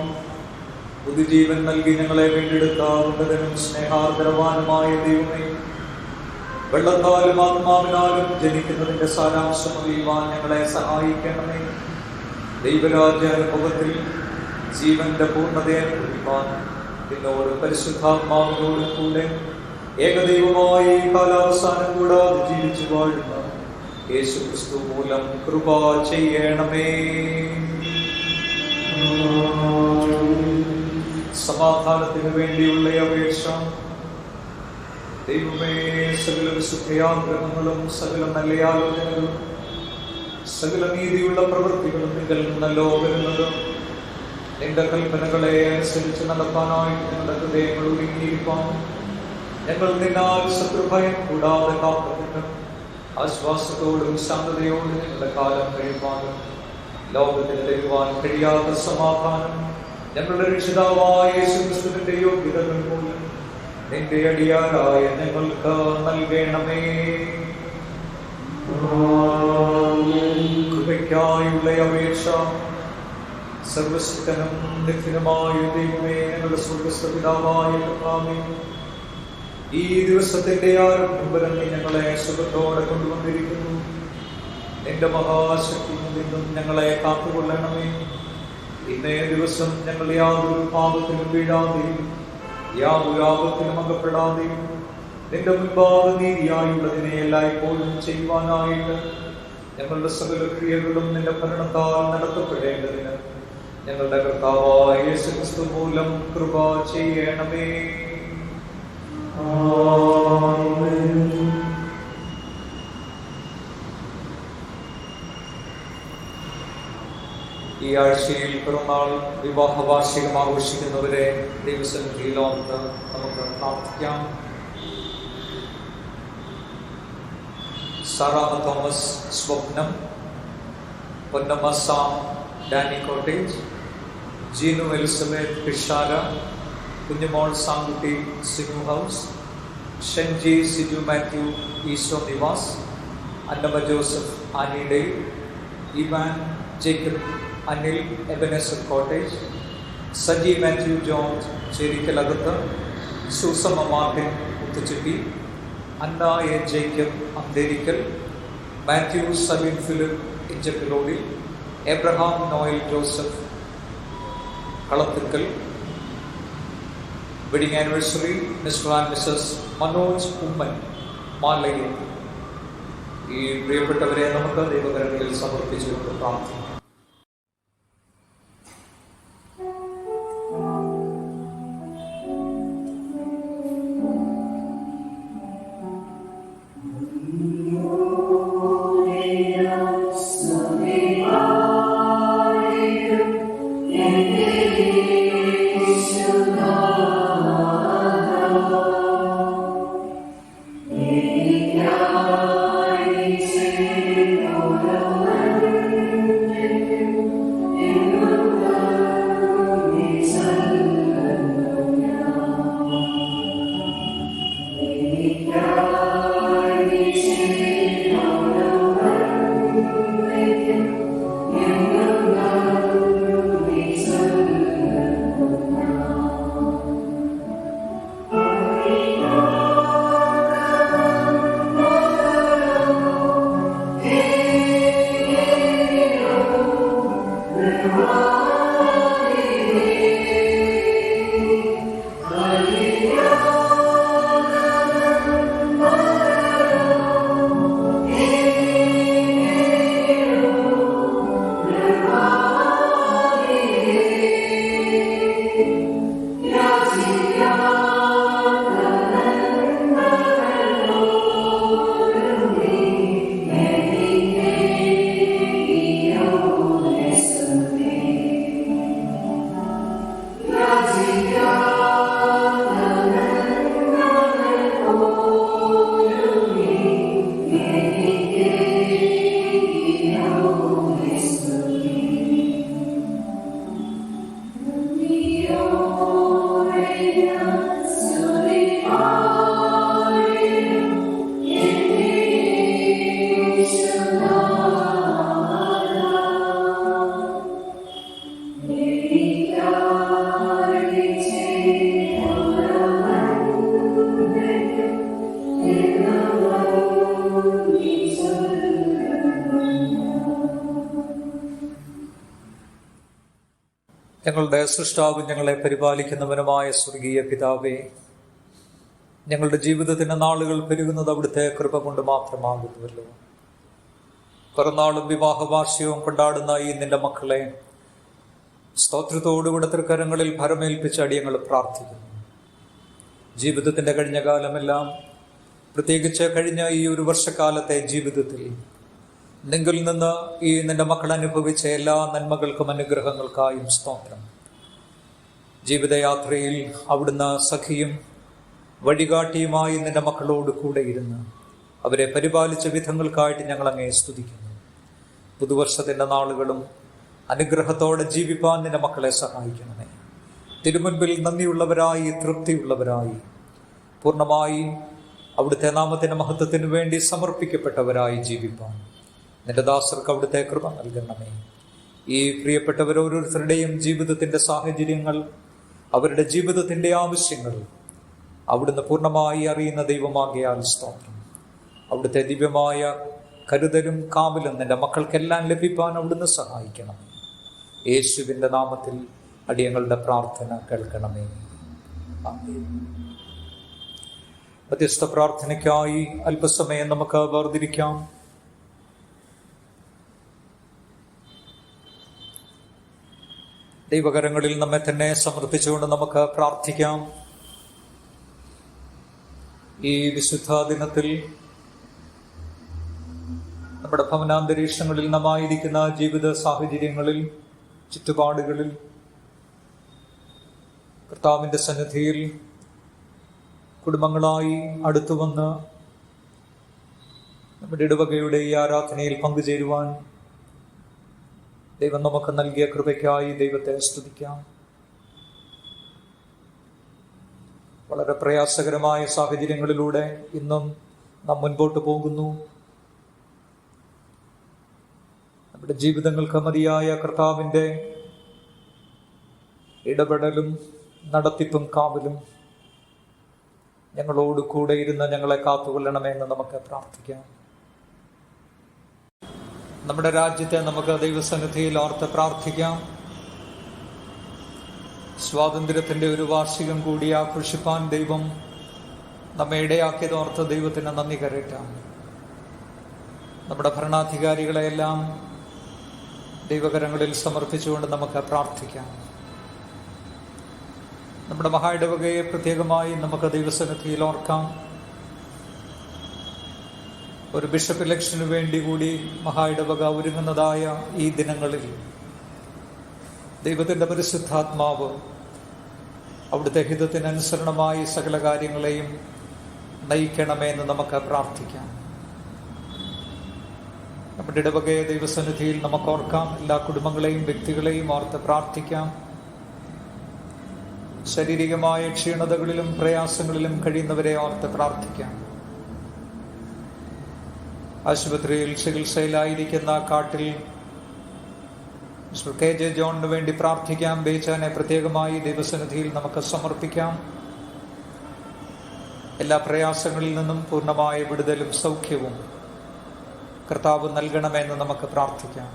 പുതുജീവൻ നൽകി ഞങ്ങളെ വീണ്ടെടുത്ത ഉന്നതനും സ്നേഹാർദ്രവാനുമായ ദൈവമേ, വെള്ളത്താലും ആത്മാവിനാലും ജനിക്കുന്നതിന്റെ സാരാംശം അറിയുവാൻ ഞങ്ങളെ സഹായിക്കണമേ. ദൈവരാജ്യ അനുഭവത്തിൽ ജീവന്റെ പൂർണ്ണതയെ അനുഭവിക്കാൻ നിന്നോട് പരിശുദ്ധാത്മാവിനോടും കൂടെ ഏകദൈവമായി കാലാവസാനം കൂടാതെ ജീവിച്ചു വാഴുന്ന യേശുക്രിസ്തു മൂലം കൃപ ചെയ്യണമേ. സമാധാനത്തിന് വേണ്ടിയുള്ള അപേക്ഷ. ദൈവമേ, സകല വിശുദ്ധയാഗ്രഹങ്ങളും സകല നല്ല ആലോചനകളും സകല നീതിയുള്ള പ്രവൃത്തികളും നിങ്ങൾ നല്ലോ വരുന്നതും നിന്റെ കൽപ്പനകളെ അനുസരിച്ച് നടത്താനായിട്ട് ഞങ്ങളുടെ ഹൃദയങ്ങൾ ഒരുങ്ങിയിരിക്കാൻ ഞങ്ങൾ നിന്നാൽ ശത്രുഭയം കൂടാതെ കാത്തുകൊണ്ട് ആശ്വാസത്തോടും ശാന്തതയോടും ഞങ്ങളുടെ കാലം കഴിയുവാനും ലോകത്തിന് തരുവാൻ കഴിയാത്ത സമാധാനം ഞങ്ങളുടെ രക്ഷിതാവായ യേശുക്രിസ്തുവിന്റെ യോഗ്യതകൾ മൂലം നിന്റെ അടിയാറായ ഞങ്ങൾക്ക് നൽകണമേ. കൃപയ്ക്കായുള്ള അപേക്ഷ. സർവശക്തനും നിത്യനുമായ ദൈവമേ, ഞങ്ങളുടെ സ്വർഗ്ഗസ്ഥ പിതാവായ കർത്താവേ, ഈ ദിവസത്തിന്റെ ആരംഭം വരെ നീ ഞങ്ങളെ സുഖത്തോടെ കൊണ്ടുവന്നിരിക്കുന്നു. നിന്റെ മഹാശക്തിയിൽ നിന്നും ഞങ്ങളെ കാത്തുകൊള്ളണമേ. ഇന്നേ ദിവസം ഞങ്ങൾ യാതൊരു പാപത്തിലും വീഴാതെയും യാതൊരു ആപത്തിലും അകപ്പെടാതെയും നിന്റെ മുൻപാകെ നീതിയായുള്ളതിനെ എല്ലായ്പ്പോഴും ചെയ്യുവാനായിട്ട് ഞങ്ങളുടെ സകല ക്രിയകളും നിന്റെ ഭരണത്താൽ നടത്തപ്പെടേണ്ടതിന് ഞങ്ങളുടെ കർത്താവായ യേശുക്രിസ്തു മൂലം കൃപ ചെയ്യണമേ. ഈ ആഴ്ചയിൽ പിറന്നാൾ വിവാഹ വാർഷികം ആഘോഷിക്കുന്നവരെ ദൈവസന്നിധിയിലോർത്ത് നമുക്ക് പ്രാർത്ഥിക്കാം. Saramma Thomas Swapnam, Ponnamma Sam Danny cottage, Jeenu Elizabeth Pishara, Kunjumol Sankutty Sinu house, Shenji Siju Mathew ഈസ്റ്റോ നിവാസ്, അന്നമ്മ ജോസഫ് ആനിഡേ, Ivan Jacob Anil Ebenezer cottage, Saji Mathew George Cherikkalakath, Susamma Martin Muthuchitty, Anna A Jacob Antherickal, Mathew Sabin Philip Inchappilodil, Abraham Noel Joseph Kalathikkal. Wedding anniversary Mr and Mrs Manoj Oommen Malayil. ഈ പ്രിയപ്പെട്ടവരെ നമുക്ക് ദൈവകരങ്ങളിൽ സമർപ്പിച്ചുകൊണ്ട് പ്രാർത്ഥിക്കാം. ഞങ്ങളുടെ സൃഷ്ടാവും ഞങ്ങളെ പരിപാലിക്കുന്നവനുമായ സ്വർഗീയ പിതാവേ, ഞങ്ങളുടെ ജീവിതത്തിന്റെ നാളുകൾ പെരുകുന്നത് അവിടുത്തെ കൃപ കൊണ്ട് മാത്രമാകുന്നുവല്ലോ. പിറന്നാളും വിവാഹ വാർഷികവും കൊണ്ടാടുന്ന ഈ നിന്റെ മക്കളെ സ്തോത്രത്തോടുകൂടെ തൃക്കരങ്ങളിൽ ഭരമേൽപ്പിച്ച അടിയങ്ങൾ പ്രാർത്ഥിക്കുന്നു. ജീവിതത്തിന്റെ കഴിഞ്ഞ കാലമെല്ലാം, പ്രത്യേകിച്ച് കഴിഞ്ഞ ഈ ഒരു വർഷക്കാലത്തെ ജീവിതത്തിൽ നിങ്ങളിൽ നിന്ന് ഈ നിന്റെ മക്കൾ അനുഭവിച്ച എല്ലാ നന്മകൾക്കും അനുഗ്രഹങ്ങൾക്കായും സ്തോത്രം. ജീവിതയാത്രയിൽ അവിടുന്ന് സഖിയും വഴികാട്ടിയുമായി നിന്റെ മക്കളോട് കൂടെ ഇരുന്ന് അവരെ പരിപാലിച്ച വിധങ്ങൾക്കായിട്ട് ഞങ്ങൾ അങ്ങേ സ്തുതിക്കുന്നു. പുതുവർഷത്തിന്റെ നാളുകളും അനുഗ്രഹത്തോടെ ജീവിപ്പാൻ നിന്റെ മക്കളെ സഹായിക്കണമേ. തിരുമുൻപിൽ നന്ദിയുള്ളവരായി, തൃപ്തിയുള്ളവരായി, പൂർണ്ണമായി അവിടുത്തെ നാമത്തിന്റെ മഹത്വത്തിനു വേണ്ടി സമർപ്പിക്കപ്പെട്ടവരായി ജീവിപ്പാൻ നിന്റെ ദാസർക്ക് അവിടുത്തെ കൃപ നൽകണമേ. ഈ പ്രിയപ്പെട്ടവർ ഓരോരുത്തരുടെയും ജീവിതത്തിന്റെ സാഹചര്യങ്ങൾ, അവരുടെ ജീവിതത്തിന്റെ ആവശ്യങ്ങൾ അവിടുന്ന് പൂർണ്ണമായി അറിയുന്ന ദൈവമാകിയാൽ സ്തോത്രം. അവിടുത്തെ ദിവ്യമായ കരുതലും കാവലും നിന്റെ മക്കൾക്കെല്ലാം ലഭിപ്പാൻ അവിടുന്ന് സഹായിക്കണമേ. യേശുവിന്റെ നാമത്തിൽ അടിയങ്ങളുടെ പ്രാർത്ഥന കേൾക്കണമേ. ആമേൻ. മധ്യസ്ഥ പ്രാർത്ഥനയ്ക്കായി അല്പസമയം നമുക്ക് വേർതിരിക്കാം. ദൈവകരങ്ങളിൽ നമ്മെ തന്നെ സമർപ്പിച്ചുകൊണ്ട് നമുക്ക് പ്രാർത്ഥിക്കാം. ഈ വിശുദ്ധ ദിനത്തിൽ നമ്മുടെ ഭവനാന്തരീക്ഷങ്ങളിൽ നമ്മായിരിക്കുന്ന ജീവിത സാഹചര്യങ്ങളിൽ, ചുറ്റുപാടുകളിൽ കർത്താവിൻ്റെ സന്നിധിയിൽ കുടുംബങ്ങളായി അടുത്തുവന്ന് നമ്മുടെ ഇടവകയുടെ ഈ ആരാധനയിൽ പങ്കുചേരുവാൻ ദൈവം നമുക്ക് നൽകിയ കൃപയ്ക്കായി ദൈവത്തെ സ്തുതിക്കാം. വളരെ പ്രയാസകരമായ സാഹചര്യങ്ങളിലൂടെ ഇന്നും നാം മുൻപോട്ട് പോകുന്നു. നമ്മുടെ ജീവിതങ്ങൾക്ക് മതിയായ കർത്താവിൻ്റെ ഇടപെടലും നടത്തിപ്പും കാവലും ഞങ്ങളോട് കൂടെ ഇരുന്ന് ഞങ്ങളെ കാത്തുകൊള്ളണമെന്ന് നമുക്ക് പ്രാർത്ഥിക്കാം. നമ്മുടെ രാജ്യത്തെ നമുക്ക് ദൈവസന്നിധിയിൽ ഓർത്ത് പ്രാർത്ഥിക്കാം. സ്വാതന്ത്ര്യത്തിൻ്റെ ഒരു വാർഷികം കൂടി ആഘോഷിപ്പാൻ ദൈവം നമ്മെ ഇടയാക്കിയതോർത്ത് ദൈവത്തിന് നന്ദി കരയറ്റാം. നമ്മുടെ ഭരണാധികാരികളെയെല്ലാം ദൈവകരങ്ങളിൽ സമർപ്പിച്ചുകൊണ്ട് നമുക്ക് പ്രാർത്ഥിക്കാം. നമ്മുടെ മഹാ ഇടവകയെ പ്രത്യേകമായി നമുക്ക് ദൈവസന്നിധിയിൽ ഓർക്കാം. ഒരു ബിഷപ്പ് ഇലക്ഷന് വേണ്ടി കൂടി മഹാ ഇടവക ഒരുങ്ങുന്നതായ ഈ ദിനങ്ങളിൽ ദൈവത്തിൻ്റെ പരിശുദ്ധാത്മാവ് അവിടുത്തെ ഹിതത്തിനനുസരണമായി സകല കാര്യങ്ങളെയും നയിക്കണമെന്ന് നമുക്ക് പ്രാർത്ഥിക്കാം. നമ്മുടെ ഇടവകയെ ദൈവസന്നിധിയിൽ നമുക്ക് ഓർക്കാം. എല്ലാ കുടുംബങ്ങളെയും വ്യക്തികളെയും ഓർത്ത് പ്രാർത്ഥിക്കാം. ശാരീരികമായ ക്ഷീണതകളിലും പ്രയാസങ്ങളിലും കഴിയുന്നവരെ ഓർത്ത് പ്രാർത്ഥിക്കാം. ആശുപത്രിയിൽ ചികിത്സയിലായിരിക്കുന്ന കാട്ടിൽ മിസ്റ്റർ KJ ജോണിന് വേണ്ടി പ്രാർത്ഥിക്കാം. ബേച്ചാനെ പ്രത്യേകമായി ദൈവസന്നിധിയിൽ നമുക്ക് സമർപ്പിക്കാം. എല്ലാ പ്രയാസങ്ങളിൽ നിന്നും പൂർണ്ണമായ വിടുതലും സൗഖ്യവും കർത്താവ് നൽകണമെന്ന് നമുക്ക് പ്രാർത്ഥിക്കാം.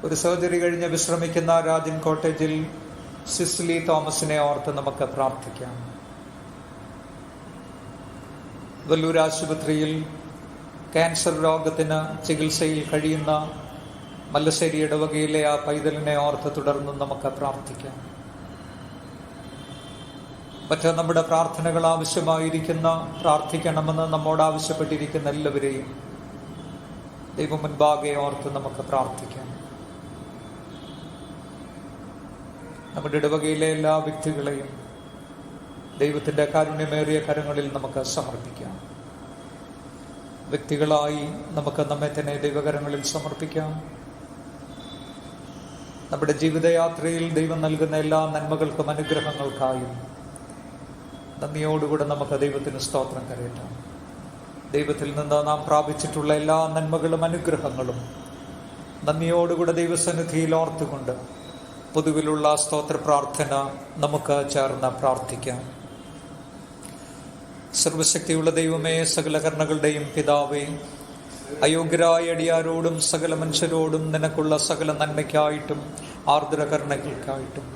ഒരു സർജറി കഴിഞ്ഞ് വിശ്രമിക്കുന്ന രാജൻ കോട്ടേജിൽ സിസിലി തോമസിനെ ഓർത്ത് നമുക്ക് പ്രാർത്ഥിക്കാം. വല്ലൂർ ആശുപത്രിയിൽ ക്യാൻസർ രോഗത്തിന് ചികിത്സയിൽ കഴിയുന്ന മല്ലശ്ശേരി ഇടവകയിലെ ആ പൈതലിനെ ഓർത്ത് തുടർന്നും നമുക്ക് പ്രാർത്ഥിക്കാം. മറ്റ് നമ്മുടെ പ്രാർത്ഥനകൾ ആവശ്യമായിരിക്കുന്ന പ്രാർത്ഥിക്കണമെന്ന് നമ്മോട് ആവശ്യപ്പെട്ടിരിക്കുന്ന എല്ലാവരെയും ദൈവം മുൻപാകെ ഓർത്ത് നമുക്ക് പ്രാർത്ഥിക്കാം. നമ്മുടെ ഇടവകയിലെ എല്ലാ വ്യക്തികളെയും ദൈവത്തിൻ്റെ കാരുണ്യമേറിയ കരങ്ങളിൽ നമുക്ക് സമർപ്പിക്കാം. വ്യക്തികളായി നമുക്ക് നമ്മെ തന്നെ ദൈവകരങ്ങളിൽ സമർപ്പിക്കാം. നമ്മുടെ ജീവിതയാത്രയിൽ ദൈവം നൽകുന്ന എല്ലാ നന്മകൾക്കും അനുഗ്രഹങ്ങൾക്കായും നന്ദിയോടുകൂടെ നമുക്ക് ദൈവത്തിന് സ്തോത്രം കരയറ്റാം. ദൈവത്തിൽ നിന്ന് നാം പ്രാപിച്ചിട്ടുള്ള എല്ലാ നന്മകളും അനുഗ്രഹങ്ങളും നന്ദിയോടുകൂടെ ദൈവസന്നിധിയിൽ ഓർത്തുകൊണ്ട് പൊതുവിലുള്ള സ്തോത്ര പ്രാർത്ഥന നമുക്ക് ചേർന്ന് പ്രാർത്ഥിക്കാം. സർവശക്തിയുള്ള ദൈവമേ, സകല കരുണകളുടെയും പിതാവേ, അയോഗ്യരായ അടിയാരോടും സകല മനുഷ്യരോടും നിനക്കുള്ള സകല നന്മയ്ക്കായിട്ടും ആർദ്ര കരുണകൾക്കായിട്ടും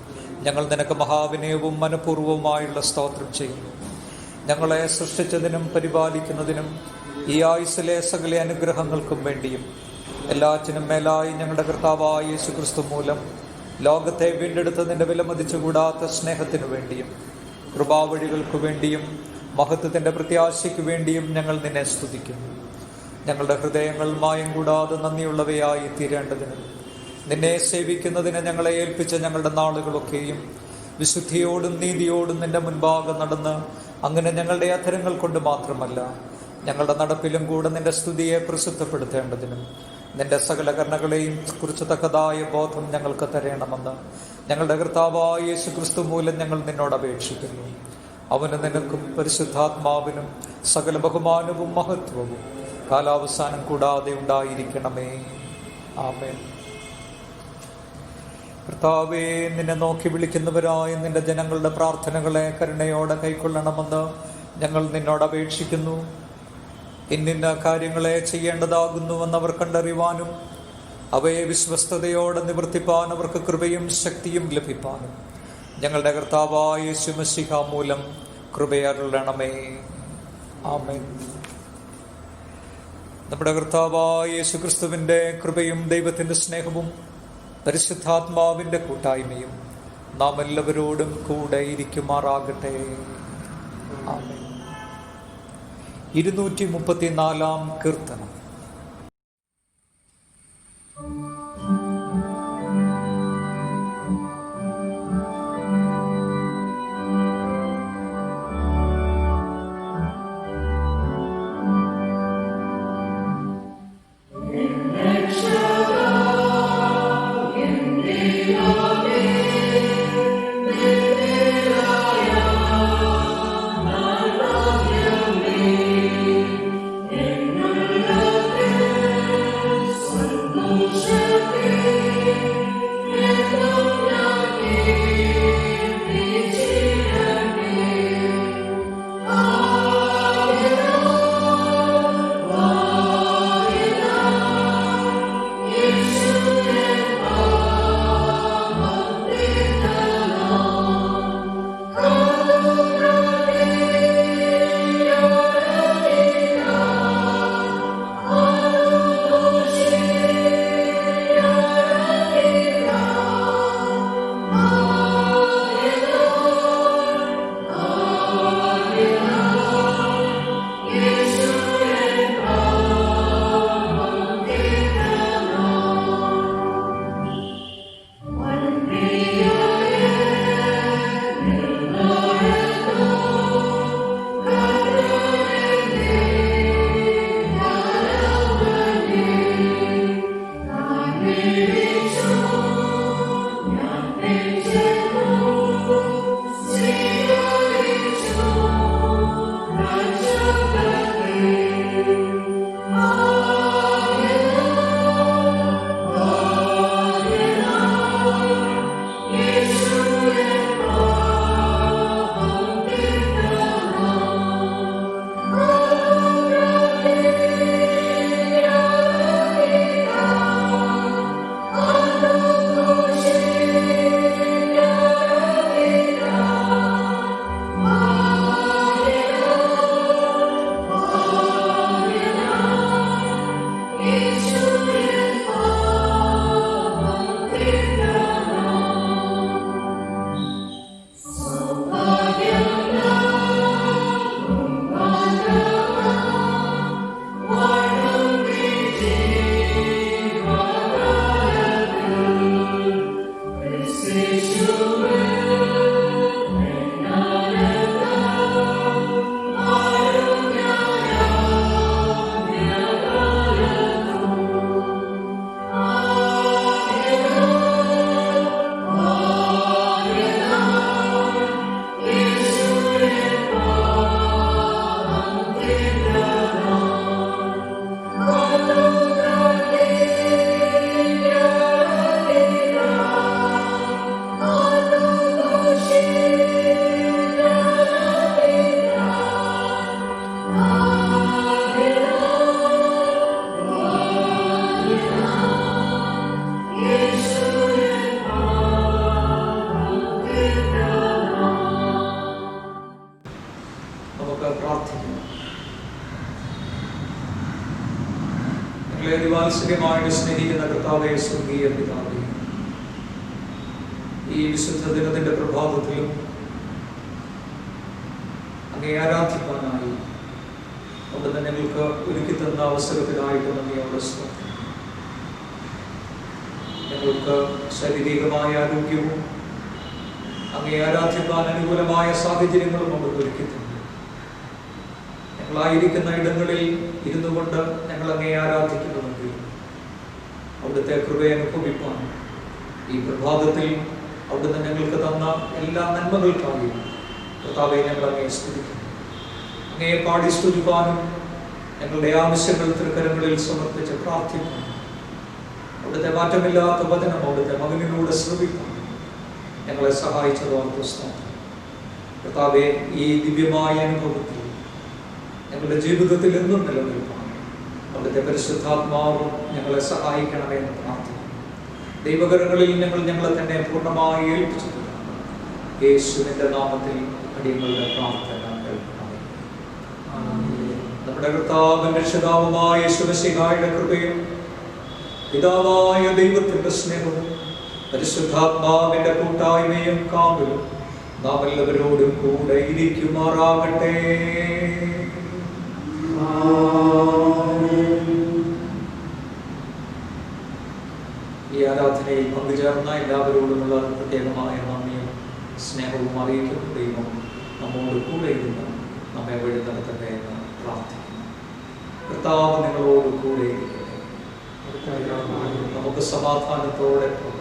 ഞങ്ങൾ നിനക്ക് മഹാവിനയവും മനഃപൂർവ്വവുമായുള്ള സ്തോത്രം ചെയ്യുന്നു. ഞങ്ങളെ സൃഷ്ടിച്ചതിനും പരിപാലിക്കുന്നതിനും ഈ ആയുസ്സിലെ സകല അനുഗ്രഹങ്ങൾക്കും വേണ്ടിയും എല്ലാറ്റിനും മേലായി ഞങ്ങളുടെ കർത്താവായ യേശുക്രിസ്തു മൂലം ലോകത്തെ വീണ്ടെടുത്തതിൻ്റെ വിലമതിച്ചുകൂടാത്ത സ്നേഹത്തിനു വേണ്ടിയും കൃപാവഴികൾക്കു വേണ്ടിയും മഹത്വത്തിൻ്റെ പ്രത്യാശയ്ക്ക് വേണ്ടിയും ഞങ്ങൾ നിന്നെ സ്തുതിക്കുന്നു. ഞങ്ങളുടെ ഹൃദയങ്ങൾ മായം കൂടാതെ നന്ദിയുള്ളവയായി തീരേണ്ടതിന് നിന്നെ സേവിക്കുന്നതിന് ഞങ്ങളെ ഏൽപ്പിച്ച ഞങ്ങളുടെ നാളുകളൊക്കെയും വിശുദ്ധിയോടും നീതിയോടും നിന്റെ മുൻപാകെ നടന്ന് അങ്ങനെ ഞങ്ങളുടെ അധരങ്ങൾ കൊണ്ട് മാത്രമല്ല ഞങ്ങളുടെ നടപ്പിലും കൂടെ നിന്റെ സ്തുതിയെ പ്രസിദ്ധപ്പെടുത്തേണ്ടതിനും നിന്റെ സകല കരുണകളെയും കുറിച്ച് തക്കതായ ബോധം ഞങ്ങൾക്ക് തരണമെന്ന് ഞങ്ങളുടെ കർത്താവായ യേശുക്രിസ്തു മൂലം ഞങ്ങൾ നിന്നോട് അപേക്ഷിക്കുന്നു. അവന് നിനക്കും പരിശുദ്ധാത്മാവിനും സകല ബഹുമാനവും മഹത്വവും കാലാവസാനം കൂടാതെ ഉണ്ടായിരിക്കണമേ. ആമേൻ. കർത്താവേ, നിന്നെ നോക്കി വിളിക്കുന്നവരായ നിന്റെ ജനങ്ങളുടെ പ്രാർത്ഥനകളെ കരുണയോടെ കൈക്കൊള്ളണമെന്ന് ഞങ്ങൾ നിന്നോട് അപേക്ഷിക്കുന്നു. ഇന്നിന്ന കാര്യങ്ങളെ ചെയ്യേണ്ടതാകുന്നുവെന്ന് അവർ കണ്ടറിയുവാനും അവയെ വിശ്വസ്തയോടെ നിവർത്തിപ്പാൻ അവർക്ക് കൃപയും ശക്തിയും ലഭിപ്പാനും ഞങ്ങളുടെ കർത്താവായ യേശു മശീഹ മൂലം കൃപയരുളണമേ. ആമേൻ. നമ്മുടെ കർത്താവായ യേശു ക്രിസ്തുവിൻ്റെ കൃപയും ദൈവത്തിൻ്റെ സ്നേഹവും പരിശുദ്ധാത്മാവിൻ്റെ കൂട്ടായ്മയും നാം എല്ലാവരോടും കൂടെ ഇരിക്കുമാറാകട്ടെ. ആമേൻ. 234 കീർത്തനം. നമുക്ക് പ്രാർത്ഥിക്കാം. ഞങ്ങളെ അതിവാത്സല്യമായിട്ട് സ്നേഹിക്കുന്ന കർത്താവേ, സ്വർഗീയ പിതാവേ, ഈ വിശുദ്ധ ദിനത്തിന്റെ പ്രഭാതത്തിലും അങ്ങേ ആരാധിക്കാനായി അവിടുന്ന് ഞങ്ങൾക്ക് ഒരുക്കി തന്ന അവസരത്തിനായിട്ട് നന്ദിയോടെ സ്തോത്രം. ഞങ്ങൾക്ക് ശാരീരികമായ ആരോഗ്യവും അങ്ങേ ആരാധിക്കാൻ അനുകൂലമായ സാഹചര്യങ്ങളും അവിടുന്ന് ഒരുക്കി തന്നു. ഞങ്ങളായിരിക്കുന്ന ഇടങ്ങളിൽ ഇരുന്നു കൊണ്ട് ഞങ്ങൾ അങ്ങേ ആരാധിക്കുന്നുവെങ്കിൽ അവിടുത്തെ കൃപയെ അനുഭവിപ്പാൻ ഈ പ്രഭാതത്തിൽ അവിടുന്ന് ഞങ്ങൾക്ക് തന്ന എല്ലാ നന്മകൾക്കായും കർത്താവെ ഞങ്ങൾ അങ്ങേ സ്തുതിക്കുന്നു. അങ്ങയെ പാടി സ്തുതിപ്പാനും ഞങ്ങളുടെ ആവശ്യങ്ങൾ തൃക്കരങ്ങളിൽ സമർപ്പിച്ച് പ്രാർത്ഥിക്കുന്നു. അവിടുത്തെ മാറ്റമില്ലാത്ത വചനം അവിടുത്തെ മകനിലൂടെ ശ്രമിക്കുന്നു. ഞങ്ങളെ സഹായിച്ചതോർത്ത് സ്തോത്രം. കർത്താവെ, ഈ ദിവ്യമായ അനുഭവത്തിൽ ഞങ്ങളുടെ ജീവിതത്തിൽ എന്നും നിലനിൽക്കണം. അവിടുത്തെ പരിശുദ്ധാത്മാവ് ഞങ്ങളെ സഹായിക്കണമെന്ന് പ്രാർത്ഥിക്കുന്നു. ദൈവകരങ്ങളിൽ ഞങ്ങളെ തന്നെ പൂർണ്ണമായി ഏൽപ്പിച്ചിട്ടുണ്ട്. യേശുവിന്റെ നാമത്തിൽ അടിയങ്ങളുടെ പ്രാർത്ഥന കേൾക്കണമേ. നമ്മുടെ കർത്താവിന്റെ രക്ഷിതാവുമായ യേശുമിശിഹായുടെ കൃപയും പിതാവായ ദൈവത്തിന്റെ സ്നേഹവും പരിശുദ്ധാത്മാവിന്റെ കൂട്ടായ്മയും കാവലും നാം എല്ലാവരോടും കൂടെ ഇരിക്കുമാറാകട്ടെ. ഈ ആരാധനയിൽ പങ്കുചേർന്ന എല്ലാവരോടുമുള്ള പ്രത്യേകമായ നന്ദിയും സ്നേഹവും അറിയിക്കുന്ന ദൈവം നമ്മോട് കൂടെ ഇരുന്ന് നമ്മെ വഴി നടത്തട്ടെ എന്ന് പ്രാർത്ഥിക്കുന്നു. കർത്താവ് നിങ്ങളോട് കൂടെ ഇരിക്കട്ടെ. നമുക്ക് സമാധാനത്തോടെ പോകാം.